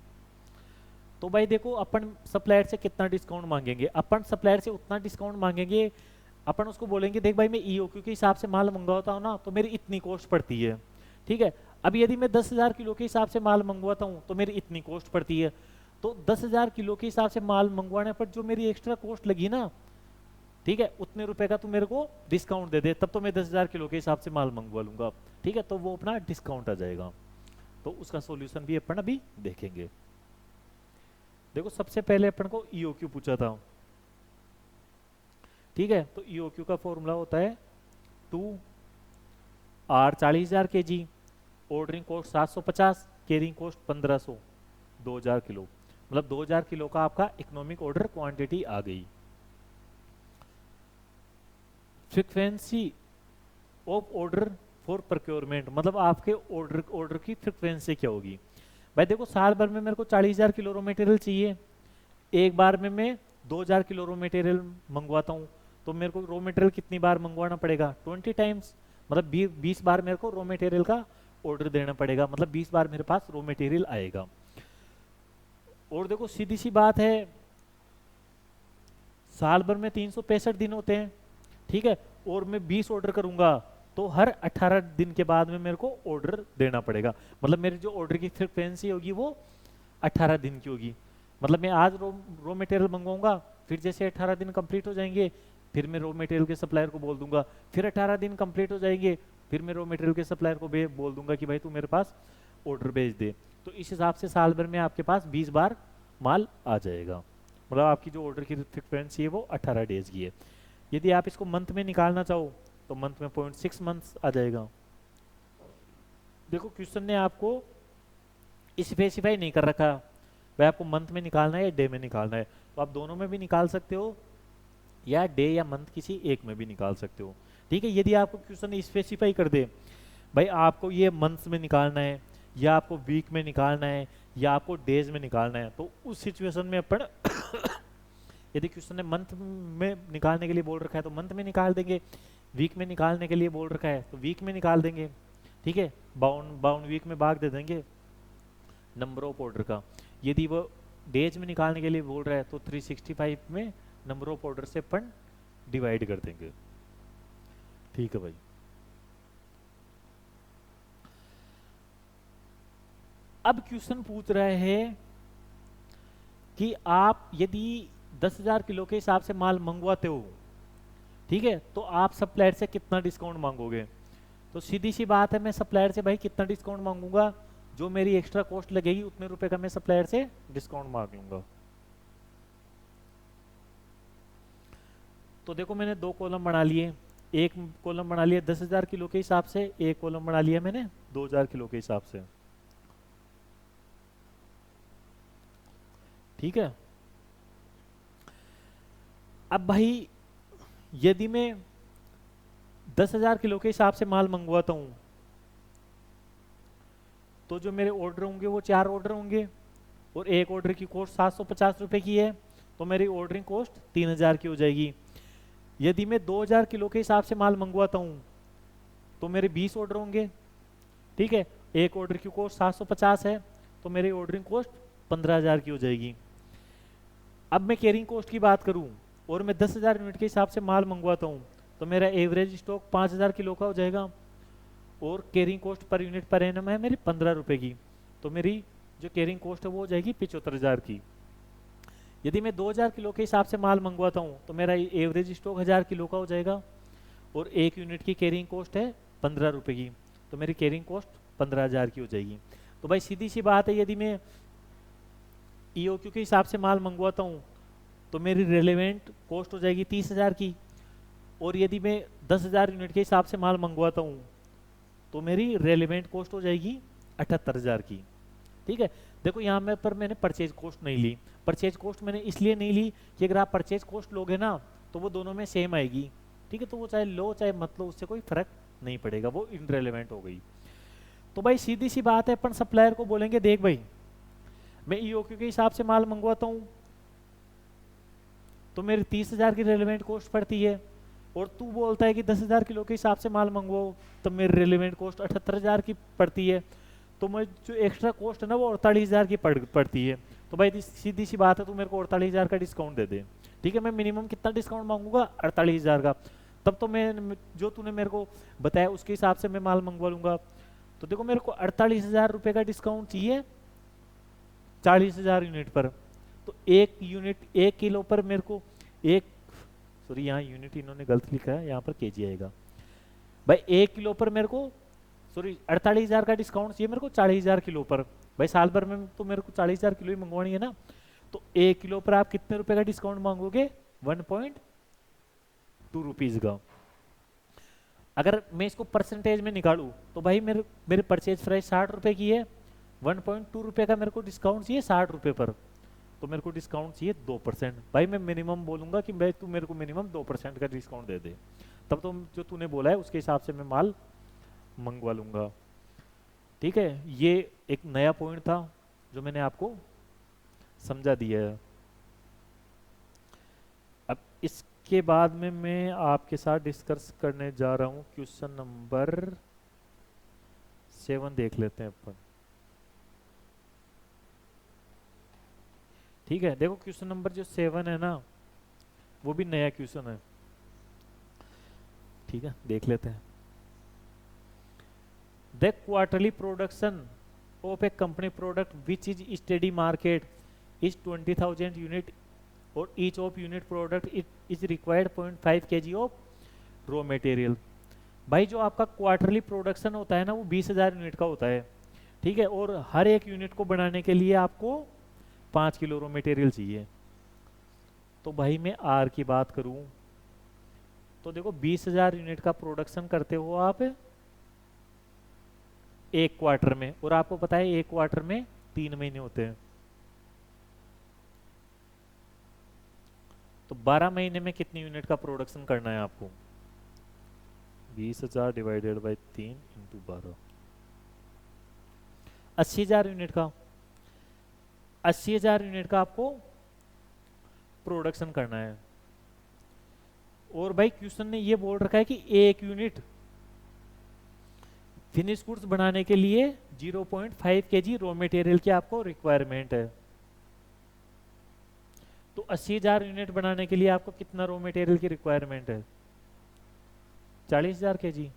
तो भाई देखो, अपन सप्लायर से कितना डिस्काउंट मांगेंगे, अपन सप्लायर से उतना डिस्काउंट मांगेंगे, अपन उसको बोलेंगे देख भाई मैं ईओक्यू के हिसाब से माल मंगवाता हूँ ना, तो मेरी इतनी कॉस्ट पड़ती है, ठीक है। अब यदि मैं 10,000 किलो के हिसाब से माल मंगवाता हूँ तो मेरी इतनी कॉस्ट पड़ती है, तो 10,000 किलो के हिसाब से माल मंगवाने पर जो मेरी एक्स्ट्रा कॉस्ट लगी ना, ठीक है, उतने रुपए का तू मेरे को डिस्काउंट दे दे, तब तो मैं 10,000 किलो के हिसाब से माल मंगवा लूंगा, ठीक है, तो वो अपना डिस्काउंट आ जाएगा। तो उसका सॉल्यूशन भी अपन अभी देखेंगे। देखो, सबसे पहले अपन को ईओक्यू पूछा था, ठीक है, तो ईओक्यू का फॉर्मूला होता है 2R 40,000 kg, ordering cost 750, carrying cost 1500, 2,000 kilo, मतलब 2,000 किलो का आपका इकोनॉमिक ऑर्डर क्वांटिटी आ गई। Frequency of order for procurement, मतलब आपके ऑर्डर की फ्रीक्वेंसी क्या होगी। भाई देखो, साल भर में मेरे को 40,000 किलो रॉ मटेरियल चाहिए, एक बार में मैं 2,000 किलो रॉ मटेरियल मंगवाता हूँ, तो मेरे को रॉ मटेरियल कितनी बार मंगवाना पड़ेगा, 20 टाइम्स, मतलब 20 बार मेरे को रॉ मटेरियल का ऑर्डर देना पड़ेगा, मतलब 20 बार मेरे पास रॉ मटेरियल आएगा। और देखो, सीधी सी बात है, साल भर में 365 दिन होते हैं, ठीक है, और मैं 20 ऑर्डर करूंगा तो हर 18 दिन के बाद में मेरे को ऑर्डर देना पड़ेगा, मतलब मेरी जो ऑर्डर की फ्रीक्वेंसी होगी वो 18 दिन की होगी। मतलब मैं आज रॉ मटेरियल मंगवाऊंगा, फिर जैसे 18 दिन कंप्लीट हो जाएंगे, फिर मैं रॉ मटेरियल के सप्लायर को बोल दूंगा, फिर 18 दिन कंप्लीट हो जाएंगे, फिर मैं रॉ मटेरियल के सप्लायर को बोल दूंगा कि भाई तू मेरे पास ऑर्डर भेज दे। तो इस हिसाब से साल भर में आपके पास 20 बार माल आ जाएगा, मतलब आपकी जो ऑर्डर की फ्रीक्वेंसी है वो 18 डेज की है। यदि आप इसको मंथ में निकालना चाहो तो मंथ में 0.6 मंथ्स आ जाएगा। देखो, क्वेश्चन ने आपको स्पेसिफाई नहीं कर रखा भाई आपको मंथ में निकालना है या डे में निकालना है, तो आप दोनों में भी निकाल सकते हो, या डे या मंथ किसी एक में भी निकाल सकते हो, ठीक है। यदि आपको क्वेश्चन स्पेसिफाई कर दे भाई आपको ये मंथ्स में निकालना है, या आपको वीक में निकालना है, या आपको डेज में निकालना है, तो उस सिचुएशन में अपन यदि क्वेश्चन ने मंथ में निकालने के लिए बोल रखा है तो मंथ में निकाल देंगे, वीक में निकालने के लिए बोल रखा है तो वीक में निकाल देंगे, ठीक है, बाउंड वीक में भाग दे देंगे नंबर ऑफ ऑर्डर का। यदि वो डेज में निकालने के लिए बोल रहा है तो 365 में नंबर ऑफ ऑर्डर से अपन डिवाइड कर देंगे, ठीक है भाई। अब क्वेश्चन पूछ रहे हैं कि आप यदि 10,000 किलो के हिसाब से माल मंगवाते हो, ठीक है, तो आप सप्लायर से कितना डिस्काउंट मांगोगे। तो सीधी सी बात है, मैं सप्लायर से भाई कितना डिस्काउंट मांगूंगा, जो मेरी एक्स्ट्रा कॉस्ट लगेगी उतने रुपए का मैं सप्लायर से डिस्काउंट मांग लूंगा। तो देखो, मैंने 2 कॉलम बना लिए, एक कॉलम बना लिया 10,000 किलो के हिसाब से, एक कॉलम बना लिया मैंने 2,000 किलो के हिसाब से, ठीक है। अब भाई यदि मैं 10,000 किलो के हिसाब से माल मंगवाता हूं तो जो मेरे ऑर्डर होंगे वो 4 ऑर्डर होंगे, और एक ऑर्डर की कॉस्ट 750 रुपए की है, तो मेरी ऑर्डरिंग कॉस्ट 3,000 की हो जाएगी। यदि मैं 2,000 किलो के हिसाब से माल मंगवाता हूं तो मेरे 20 ऑर्डर होंगे, ठीक है, एक ऑर्डर की कॉस्ट 750 है, तो मेरी ऑर्डरिंग कॉस्ट 15,000 की हो जाएगी। अब मैं कैरिंग कॉस्ट की बात करूं और मैं 10,000 यूनिट के हिसाब से माल मंगवाता हूं तो मेरा एवरेज स्टॉक 5,000 किलो का हो जाएगा, और carrying cost per unit per annum है मेरी 15 रुपए की, तो मेरी जो कैरिंग कॉस्ट है वो हो जाएगी 75,000 की। यदि मैं 2,000 किलो के हिसाब से माल मंगवाता हूं तो मेरा एवरेज स्टॉक 1,000 किलो का हो जाएगा, और एक यूनिट की कैरिंग कॉस्ट है 15 रुपए की, तो मेरी कैरिंग कॉस्ट 15,000 की हो जाएगी। तो भाई सीधी सी बात है, यदि मैं ईओक्यू के हिसाब से माल मंगवाता हूँ तो मेरी रेलेवेंट कॉस्ट हो जाएगी 30,000 की, और यदि मैं 10,000 यूनिट के हिसाब से माल मंगवाता हूँ तो मेरी रेलेवेंट कॉस्ट हो जाएगी 78,000 की। ठीक है, देखो यहाँ में पर मैंने परचेज कॉस्ट नहीं ली। परचेज कॉस्ट मैंने इसलिए नहीं ली कि अगर आप परचेज कॉस्ट लोगे ना तो वो दोनों में सेम आएगी। ठीक है, तो वो चाहे लो चाहे मत लो, उससे कोई फर्क नहीं पड़ेगा, वो इनरेलेवेंट हो गई। तो भाई सीधी सी बात है, अपन सप्लायर को बोलेंगे देख भाई मैं ईओक्यू के हिसाब से माल मंगवाता हूँ तो मेरी 30,000 की रेलेवेंट कॉस्ट पड़ती है, और तू बोलता है कि 10,000 किलो के हिसाब से माल मंगवाओ तो मेरी रेलेवेंट कॉस्ट 78,000 की पड़ती है, तो मैं जो एक्स्ट्रा कॉस्ट है ना वो 48,000 की पड़ती है। तो भाई सीधी सी बात है, तू मेरे को 48,000 का डिस्काउंट दे दे। ठीक है, मैं मिनिमम कितना डिस्काउंट मांगूंगा, 48,000 का। तब तो मैं जो तूने मेरे को बताया उसके हिसाब से मैं माल मंगवा लूंगा। तो देखो मेरे को 48,000 रुपये का डिस्काउंट चाहिए 40,000 यूनिट पर। तो एक यूनिट 1 किलो पर मेरे को एक, सॉरी यहाँ यूनिट इन्होंने गलत लिखा है, यहाँ पर केजी आएगा। भाई 1 किलो पर मेरे को, सॉरी 48,000 का डिस्काउंट चाहिए मेरे को 40,000 किलो पर। भाई साल भर में तो मेरे को 40,000 किलो ही मंगवानी है ना, तो 1 किलो पर आप कितने रुपए का डिस्काउंट मांगोगे, 1.2 रुपीज का। अगर मैं इसको परसेंटेज में निकालूं तो भाई मेरे परचेज प्राइस 60 रुपए की है, 1.2 रुपए का मेरे को डिस्काउंट चाहिए 60 रुपए पर, तो मेरे को डिस्काउंट चाहिए 2%। भाई मैं मिनिमम बोलूंगा कि भाई तू मेरे को मिनिमम 2% का डिस्काउंट दे दे, तब तो जो तूने बोला है उसके हिसाब से मैं माल मंगवा लूंगा। ठीक है, ये एक नया पॉइंट था जो मैंने आपको समझा दिया है। अब इसके बाद में मैं आपके साथ डिस्कस करने जा रहा हूं क्वेश्चन नंबर 7 देख लेते हैं अपन। ठीक है, देखो क्वेश्चन नंबर जो 7 है ना वो भी नया क्वेश्चन है। ठीक है, देख लेते हैं। The quarterly production of a company product which is steady market is 20,000 unit, or each of unit product it is required 0.5 kg of raw material। भाई जो आपका क्वार्टरली प्रोडक्शन होता है ना वो 20,000 यूनिट का होता है। ठीक है, और हर एक यूनिट को बनाने के लिए आपको 5 किलो रॉ मटेरियल चाहिए। तो भाई मैं आर की बात करूं तो देखो 20,000 यूनिट का प्रोडक्शन करते हो आप एक क्वार्टर में, और आपको पता है एक क्वार्टर में 3 महीने होते हैं, तो 12 महीने में कितनी यूनिट का प्रोडक्शन करना है आपको, 20,000 डिवाइडेड बाई 3 इंटू 12, 80,000 यूनिट का, 80,000 यूनिट का आपको प्रोडक्शन करना है। और भाई क्वेश्चन ने ये बोल रखा है कि एक यूनिट फिनिश गुड्स बनाने के लिए 0.5 kg रॉ मटेरियल की आपको रिक्वायरमेंट है। तो 80,000 यूनिट बनाने के लिए आपको कितना रॉ मटेरियल की रिक्वायरमेंट है, 40,000 kg।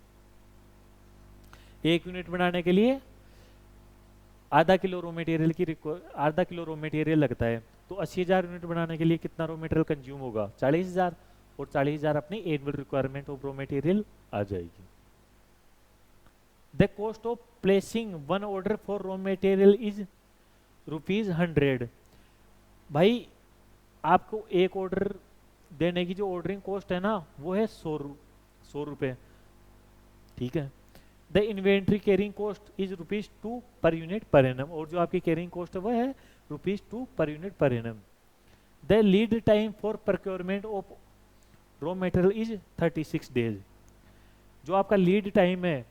एक यूनिट बनाने के लिए आधा किलो रॉ मटेरियल लगता है, तो 80,000 यूनिट बनाने के लिए कितना रॉ मटेरियल कंज्यूम होगा, 40,000, और 40,000 अपनी annual requirement of raw material आ जाएगी। The cost of placing one order for raw material is ₹100। भाई आपको एक ऑर्डर देने की जो ऑर्डरिंग कॉस्ट है ना वो है 100 रुपए। ठीक है, the inventory carrying cost is ₹2 पर यूनिट पर एनम, और जो आपकी कैरिंग कॉस्ट है वो है ₹2 पर unit per annum. The lead time for procurement of raw material is 36 days. जो आपका लीड टाइम है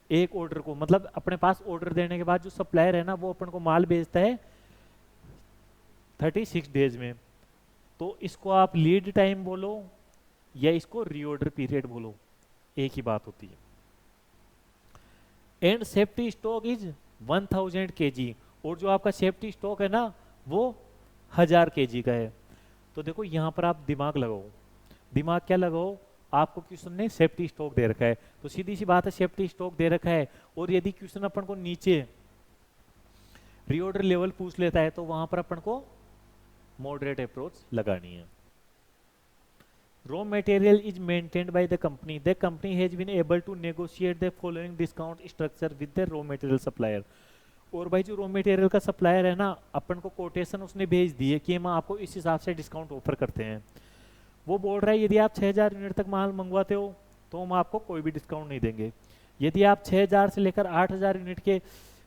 एक ऑर्डर को, मतलब अपने पास ऑर्डर देने के बाद जो सप्लायर है ना वो अपन को माल बेचता है 36 डेज में, तो इसको आप लीड टाइम बोलो या इसको रीऑर्डर पीरियड बोलो, एक ही बात होती है। And safety stock is 1000 kg, और जो आपका सेफ्टी स्टॉक है ना वो 1000 kg का है। तो देखो यहाँ पर आप दिमाग लगाओ, दिमाग क्या लगाओ, आपको क्वेश्चन ने सेफ्टी स्टॉक दे रखा है, तो सीधी सी बात है सेफ्टी स्टॉक दे रखा है, और यदि क्वेश्चन अपन को नीचे रीऑर्डर लेवल पूछ लेता है तो वहां पर अपन को मॉडरेट अप्रोच लगानी है। raw material is maintained by the company has been able to negotiate the following discount structure with the raw material supplier। और भाई जो रॉ मटेरियल का सप्लायर है ना, अपन को कोटेशन उसने भेज दी है कि हम आपको इस हिसाब से डिस्काउंट ऑफर करते हैं। वो बोल रहा है यदि आप 6000 यूनिट तक माल मंगवाते हो तो हम आपको कोई भी डिस्काउंट नहीं देंगे। यदि आप 6000 से लेकर 8000 यूनिट के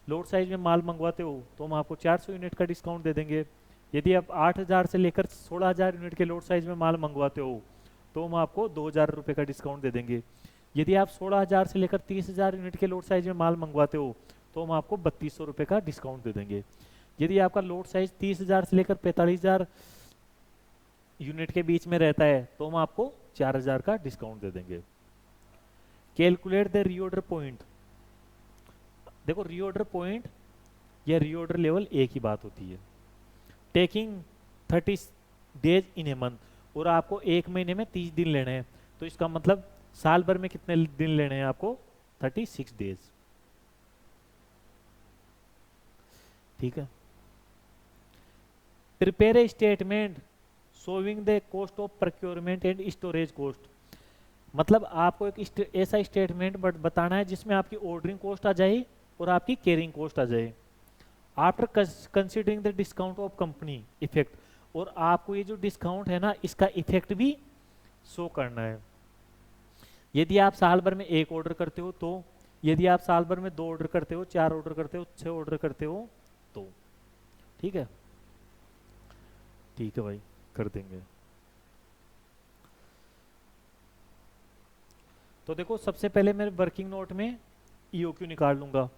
लोड साइज में माल मंगवाते हो तो हम आपको 400 यूनिट का डिस्काउंट दे देंगे। यदि आप 8000 से लेकर 16000 यूनिट के लोड साइज में माल मंगवाते हो तो हम आपको 2000 रुपये का डिस्काउंट दे देंगे। यदि आप 16000 से लेकर 30000 यूनिट के लोड साइज में माल मंगवाते हो तो हम आपको 3200 रुपये का डिस्काउंट दे देंगे। यदि आपका लोड साइज 30000 से लेकर 45000 यूनिट के बीच में रहता है तो हम आपको 4000 का डिस्काउंट दे देंगे। Calculate the reorder point. देखो रीऑर्डर पॉइंट या रीऑर्डर लेवल एक ही बात होती है। Taking 30 days in a month, और आपको एक महीने में 30 दिन लेने हैं, तो इसका मतलब साल भर में कितने दिन लेने हैं आपको? 36 डेज। ठीक है। Prepare a statement showing the cost of procurement and storage cost. मतलब आपको एक ऐसा स्टेटमेंट बताना है जिसमें आपकी ऑर्डरिंग कॉस्ट आ जाए और आपकी कैरिंग कॉस्ट आ जाए after considering the discount of company effect. और आपको ये जो डिस्काउंट है ना इसका इफेक्ट भी शो करना है। यदि आप साल भर में 1 ऑर्डर करते हो तो, यदि आप साल भर में 2 ऑर्डर करते हो, 4 ऑर्डर करते हो, 6 ऑर्डर करते हो तो। ठीक है, ठीक है भाई, कर देंगे। तो देखो सबसे पहले मैं वर्किंग नोट में ईओक्यू निकाल लूंगा।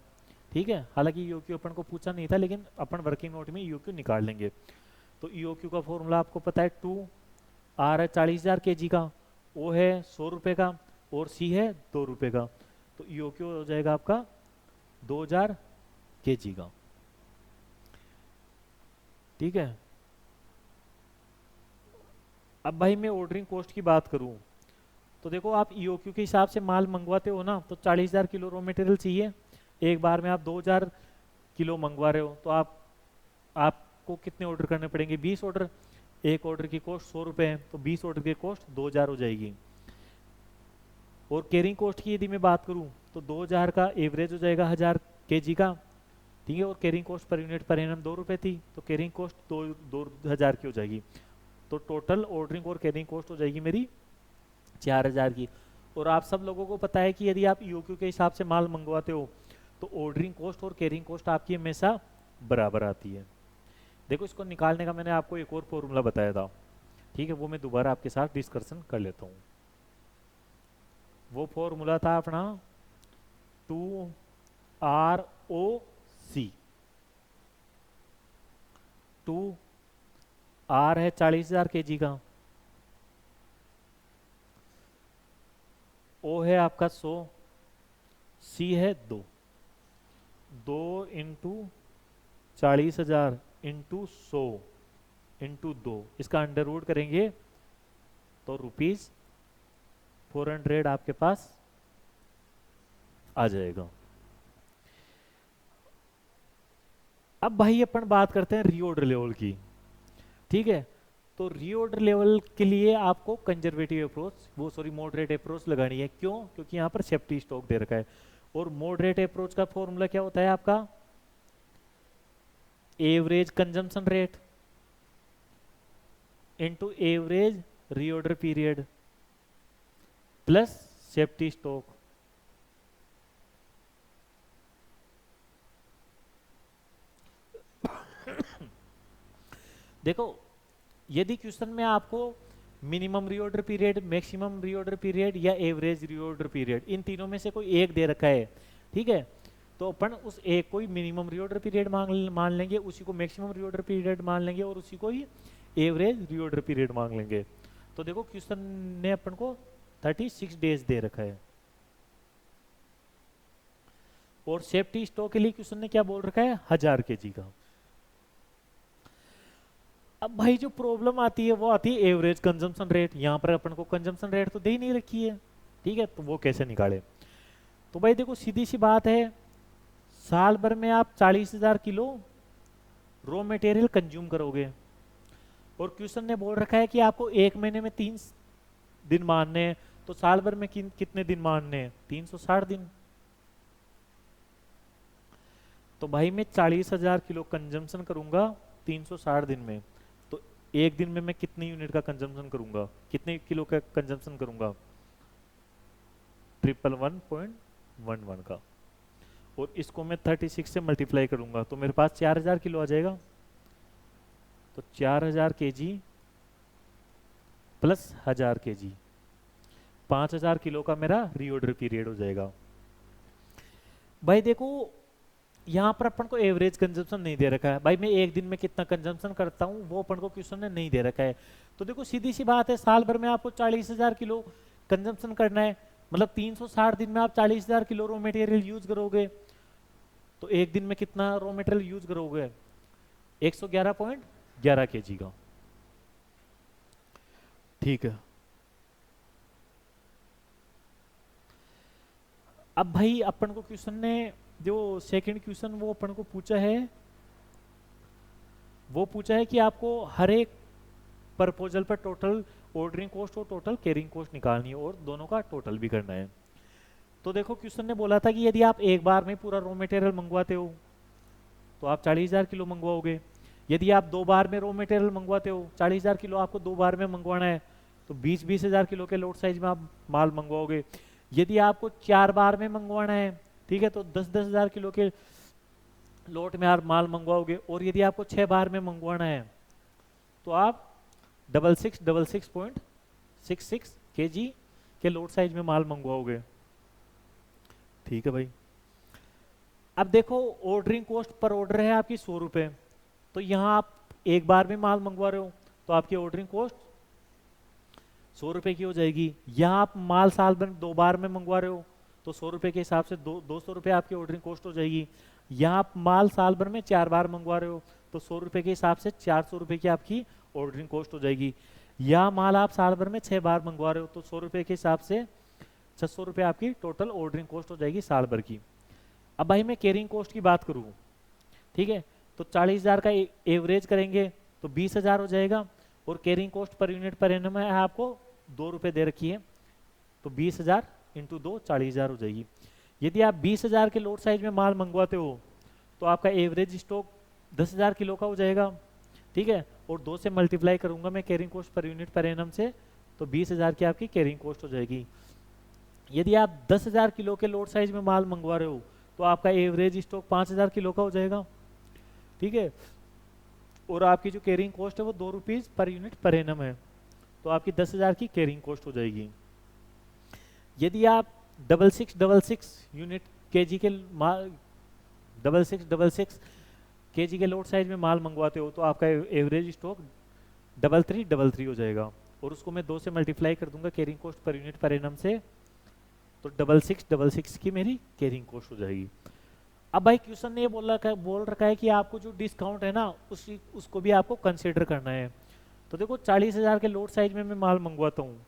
ठीक है, हालांकि ईओक्यू अपन को पूछा नहीं था लेकिन अपन वर्किंग नोट में ईओक्यू निकाल लेंगे। तो ईओक्यू का फॉर्मूला आपको पता है, 2R है 40,000 kg का, ओ है 100 रुपये का और सी है 2 रुपये का। तो ईओक्यू हो जाएगा आपका 2000 kg का। ठीक है। अब भाई मैं ऑर्डरिंग कॉस्ट की बात करूं तो देखो आप ईओक्यू के हिसाब से माल मंगवाते हो ना, तो 40,000 किलो रॉ मटेरियल चाहिए। एक बार में आप 2000 किलो मंगवा रहे हो तो आपको कितने ऑर्डर करने पड़ेंगे? 20 ऑर्डर। एक ऑर्डर की कॉस्ट 100 रुपये है, तो 20 ऑर्डर की कॉस्ट 2000 हो जाएगी। और कैरिंग कॉस्ट की यदि मैं बात करूं तो 2000 का एवरेज हो जाएगा 1000 kg का। ठीक है, और carrying cost per unit per annum 2 रुपये थी, तो कैरिंग कॉस्ट 2000 की हो जाएगी। तो टोटल ऑर्डरिंग और कैरिंग कॉस्ट हो जाएगी मेरी 4000 की। और आप सब लोगों को पता है कि यदि आप ईओक्यू के हिसाब से माल मंगवाते हो तो ऑर्डरिंग कॉस्ट और कैरिंग कॉस्ट आपकी हमेशा बराबर आती है। देखो इसको निकालने का मैंने आपको एक और फॉर्मूला बताया था। ठीक है, वो मैं दोबारा आपके साथ डिस्कशन कर लेता हूँ। वो फॉर्मूला था अपना 2ROC। 2R है 40,000 kg का, O है आपका 100, C है 2 इंटू 40,000 इंटू 100 इंटू 2, इसका अंडर रूट करेंगे तो ₹400 आपके पास आ जाएगा। अब भाई अपन बात करते हैं रीऑर्डर लेवल की। ठीक है, तो रीऑर्डर लेवल के लिए आपको कंजर्वेटिव अप्रोच मॉडरेट अप्रोच लगानी है। क्यों? क्योंकि यहाँ पर सेफ्टी स्टॉक दे रखा है। और मॉडरेट अप्रोच का फॉर्मूला क्या होता है आपका? Average consumption rate into average reorder period plus safety stock. देखो यदि क्वेश्चन में आपको minimum reorder period, maximum reorder period या एवरेज रीऑर्डर पीरियड, इन तीनों में से कोई एक दे रखा है, ठीक है, तो अपन उस एक को ही मिनिमम रीऑर्डर पीरियड मान लेंगे, उसी को मैक्सिमम रीऑर्डर पीरियड मान लेंगे और उसी को ही एवरेज रीऑर्डर पीरियड मान लेंगे। तो देखो क्वेश्चन ने अपन को 36 डेज दे रखा है। और सेफ्टी स्टॉक के लिए क्वेश्चन ने क्या बोल रखा है? 1000 kg का। अब भाई जो प्रॉब्लम आती है वो आती है एवरेज कंजम्पशन रेट। यहाँ पर अपन को कंजम्पशन रेट तो दे ही नहीं रखी है, ठीक है, तो वो कैसे निकाले? तो भाई देखो सीधी सी बात है, साल भर में आप 40,000 किलो रॉ मटेरियल कंज्यूम करोगे और क्वेश्चन ने बोल रखा है कि आपको एक महीने में दिन मानने हैं, तो साल भर में कितने दिन मानने हैं? 360 दिन। तो भाई मैं 40,000 किलो कंजम्पशन करूंगा 360 दिन में, तो एक दिन में मैं कितनी यूनिट का कंजम्पशन करूंगा, कितने किलो का कंजम्पशन करूंगा? 111.11 का। और इसको मैं 36 से मल्टीप्लाई करूंगा तो मेरे पास 4,000 किलो आ जाएगा। तो 4,000 केजी प्लस 1,000 केजी, 5,000 किलो का मेरा रीऑर्डर पीरियड हो जाएगा। भाई देखो यहाँ पर अपन को एवरेज कंजम्पशन नहीं दे रखा है, भाई मैं एक दिन में कितना कंजम्पशन करता हूँ वो अपन को क्वेश्चन ने नहीं दे रखा है। तो देखो सीधी सी बात है, साल भर में आपको 40,000 किलो कंजम्पशन करना है, मतलब 360 दिन में आप 40,000 किलो रॉ मटेरियल यूज करोगे, तो एक दिन में कितना रॉ मटेरियल यूज करोगे? 111.11 केजी का। ठीक है, अब भाई अपन को क्वेश्चन ने जो सेकंड क्वेश्चन वो अपन को पूछा है, वो पूछा है कि आपको हर एक प्रपोजल पर टोटल ऑर्डरिंग कॉस्ट और टोटल कैरिंग कॉस्ट निकालनी है और दोनों का टोटल भी करना है। तो देखो क्वेश्चन ने बोला था कि यदि आप एक बार में पूरा रॉ मटेरियल मंगवाते हो तो आप 40,000 किलो मंगवाओगे, यदि आप दो बार में रॉ मटेरियल मंगवाते हो, 40,000 किलो आपको दो बार में मंगवाना है, तो 20,000 किलो के लोड साइज में आप माल मंगवाओगे। यदि आपको 4 बार में मंगवाना है, ठीक है, तो 10,000 किलो के लोट में आप माल मंगवाओगे। और यदि आपको 6 बार में मंगवाना है तो आप 6666.66 केजी के लोड साइज में माल मंगवाओगे। ठीक है भाई, अब देखो ऑर्डरिंग कॉस्ट पर ऑर्डर है आपकी 100 रुपए, तो यहाँ आप एक बार में माल मंगवा रहे हो तो आपकी ऑर्डरिंग कॉस्ट 100 रुपए की हो जाएगी। यहाँ आप माल साल भर दो बार में मंगवा रहे हो तो 100 रुपए के हिसाब से 200 रुपए आपकी ऑर्डरिंग कॉस्ट हो जाएगी। यहाँ आप माल साल भर में 4 बार मंगवा रहे हो तो 100 रुपए के हिसाब से 400 रुपए की आपकी ऑर्डरिंग कॉस्ट हो जाएगी। या माल आप साल भर में 6 बार मंगवा रहे हो तो 100 रुपए के हिसाब से 600 रुपए आपकी टोटल ऑर्डरिंग कॉस्ट हो जाएगी साल भर की। अब भाई मैं कैरिंग कॉस्ट की बात करूँ, ठीक है, तो 40,000 का एवरेज करेंगे तो 20,000 हो जाएगा। और carrying cost per unit per annum है आपको 2 रुपए दे रखी है, तो 20,000 इंटू 2 40,000 हो जाएगी। यदि आप 20,000 के लोड साइज में माल मंगवाते हो तो आपका एवरेज स्टॉक 10,000 किलो का हो जाएगा, ठीक है, और 2 से मल्टीप्लाई करूंगा मैं carrying cost per unit per annum से, तो 20,000 की आपकी कैरिंग कॉस्ट हो जाएगी। यदि आप 10,000 किलो के लोड साइज में माल मंगवा रहे हो तो आपका एवरेज स्टॉक 5,000 किलो का हो जाएगा, ठीक है, और आपकी जो कैरिंग कॉस्ट है वो 2 rupees per unit per annum है, तो आपकी 10,000 की कैरिंग कॉस्ट हो जाएगी। यदि आप 6666 यूनिट केजी के माल 6666 केजी के लोड साइज में माल मंगवाते हो तो आपका एवरेज स्टॉक 3333 हो जाएगा, और उसको मैं 2 से मल्टीप्लाई कर दूंगा carrying cost per unit per annum से, तो 6666 की मेरी कैरिंग कॉस्ट हो जाएगी। अब भाई क्वेश्चन ने ये बोल रखा है कि आपको जो डिस्काउंट है ना उसको भी आपको कंसिडर करना है। तो देखो 40,000 के लोड साइज में मैं माल मंगवाता हूँ,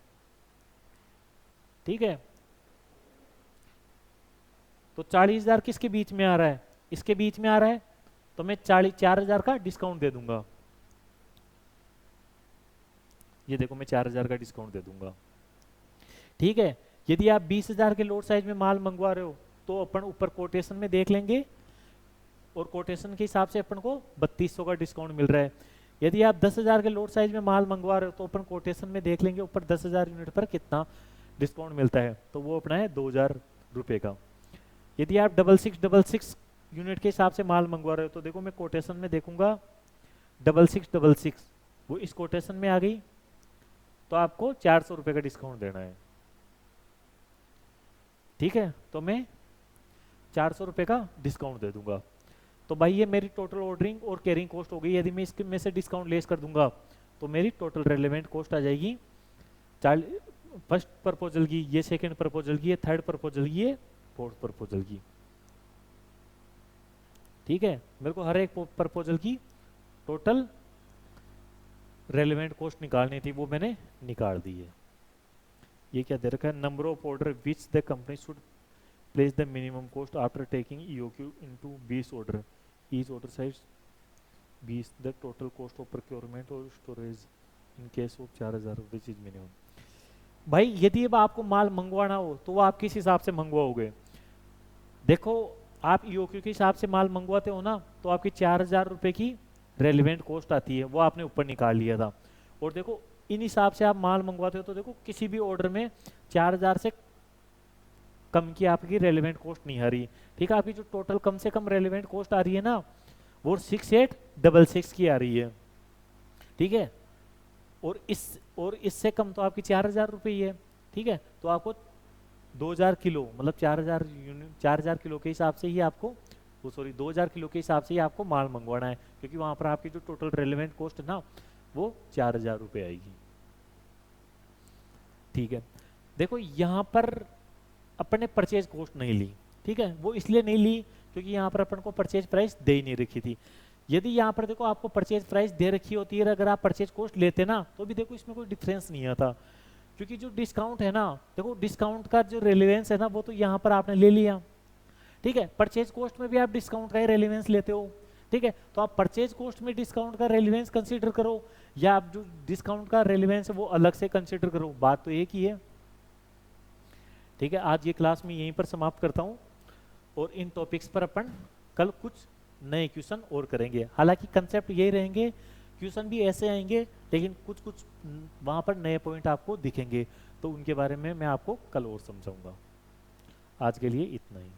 ठीक है, तो 40,000 किसके बीच में आ रहा है? इसके बीच में आ रहा है, तो मैं 4,000 का डिस्काउंट दे दूंगा। ये देखो मैं 4,000 का डिस्काउंट दे दूंगा, ठीक है। यदि आप 20,000 के लोड साइज में माल मंगवा रहे हो तो अपन ऊपर कोटेशन में देख लेंगे, और कोटेशन के हिसाब से अपन को 3200 का डिस्काउंट मिल रहा है। यदि आप 10,000 के लोड साइज में माल मंगवा रहे हो तो अपन कोटेशन में देख लेंगे ऊपर 10,000 यूनिट पर कितना डिस्काउंट मिलता है, तो वो अपना है 2,000 रुपये का। यदि आप 6666 यूनिट के हिसाब से माल मंगवा रहे हो तो देखो मैं कोटेशन में देखूंगा 6666, वो इस कोटेशन में आ गई, तो आपको 400 रुपये का डिस्काउंट देना है, ठीक है, तो मैं 400 रुपये का डिस्काउंट दे दूंगा। तो भाई ये मेरी टोटल ऑर्डरिंग और कैरिंग कॉस्ट हो गई। यदि मैं इसके में से डिस्काउंट लेस कर दूंगा तो मेरी टोटल रेलेवेंट कॉस्ट आ जाएगी फर्स्ट प्रपोजल की, ये सेकंड प्रपोजल की, ये थर्ड प्रपोजल की, ये फोर्थ प्रपोजल की, ठीक है। मेरे को हर एक प्रपोजल की टोटल रेलेवेंट कॉस्ट निकालनी थी, वो मैंने निकाल दी है। ये क्या दे रखा है? Number of order which the company should place the minimum cost after taking EOQ into base order. Each order size base the total cost of procurement or storage in case of 4,000 which is minimum. भाई यदि अब आपको माल मंगवाना हो तो वो आप किस हिसाब से मंगवाओगे? देखो, आप ईओक्यू के हिसाब से माल मंगवाते हो ना, तो आपकी 4,000 रुपये की रेलिवेंट कॉस्ट आती है, वो आपने ऊपर निकाल लिया था। और देखो, इन हिसाब से आप माल मंगवाते हो तो देखो किसी भी ऑर्डर में 4,000 से कम की आपकी रेलिवेंट कॉस्ट नहीं आ रही। ठीक है, आपकी जो टोटल कम से कम रेलिवेंट कॉस्ट आ रही है ना, वो 6,866 की आ रही है। ठीक है, और इससे कम तो आपकी 4,000 रुपये ही है। ठीक है, तो आपको 2,000 किलो, मतलब 4,000 यूनिट, 4,000 किलो के हिसाब से ही आपको, वो सॉरी 2,000 किलो के हिसाब से ही आपको माल मंगवाना है, क्योंकि वहां पर आपकी जो टोटल रेलिवेंट कॉस्ट है ना, वो 4,000 रुपये आएगी। ठीक है, देखो यहाँ पर अपन ने परचेज कॉस्ट नहीं ली। ठीक है, वो इसलिए नहीं ली क्योंकि यहाँ पर अपन को परचेज प्राइस दे ही नहीं रखी थी। यदि यहाँ पर देखो आपको परचेज प्राइस दे रखी होती है, अगर आप परचेज कॉस्ट लेते ना, तो भी देखो इसमें कोई डिफरेंस नहीं आता, क्योंकि जो डिस्काउंट है ना, देखो डिस्काउंट का जो रेलिवेंस है ना, वो तो यहाँ पर आपने ले लिया। ठीक है, परचेज कॉस्ट में भी आप डिस्काउंट का ही रेलिवेंस लेते हो। ठीक है, तो आप परचेज कॉस्ट में डिस्काउंट का रेलिवेंस कंसीडर करो, या आप जो डिस्काउंट का रेलिवेंस है वो अलग से कंसीडर करो, बात तो एक ही है। ठीक है, आज ये क्लास में यहीं पर समाप्त करता हूँ, और इन टॉपिक्स पर अपन कल कुछ नए क्वेश्चन और करेंगे। हालांकि कंसेप्ट यही रहेंगे, क्वेश्चन भी ऐसे आएंगे, लेकिन कुछ कुछ वहाँ पर नए पॉइंट आपको दिखेंगे, तो उनके बारे में मैं आपको कल और समझाऊंगा। आज के लिए इतना ही।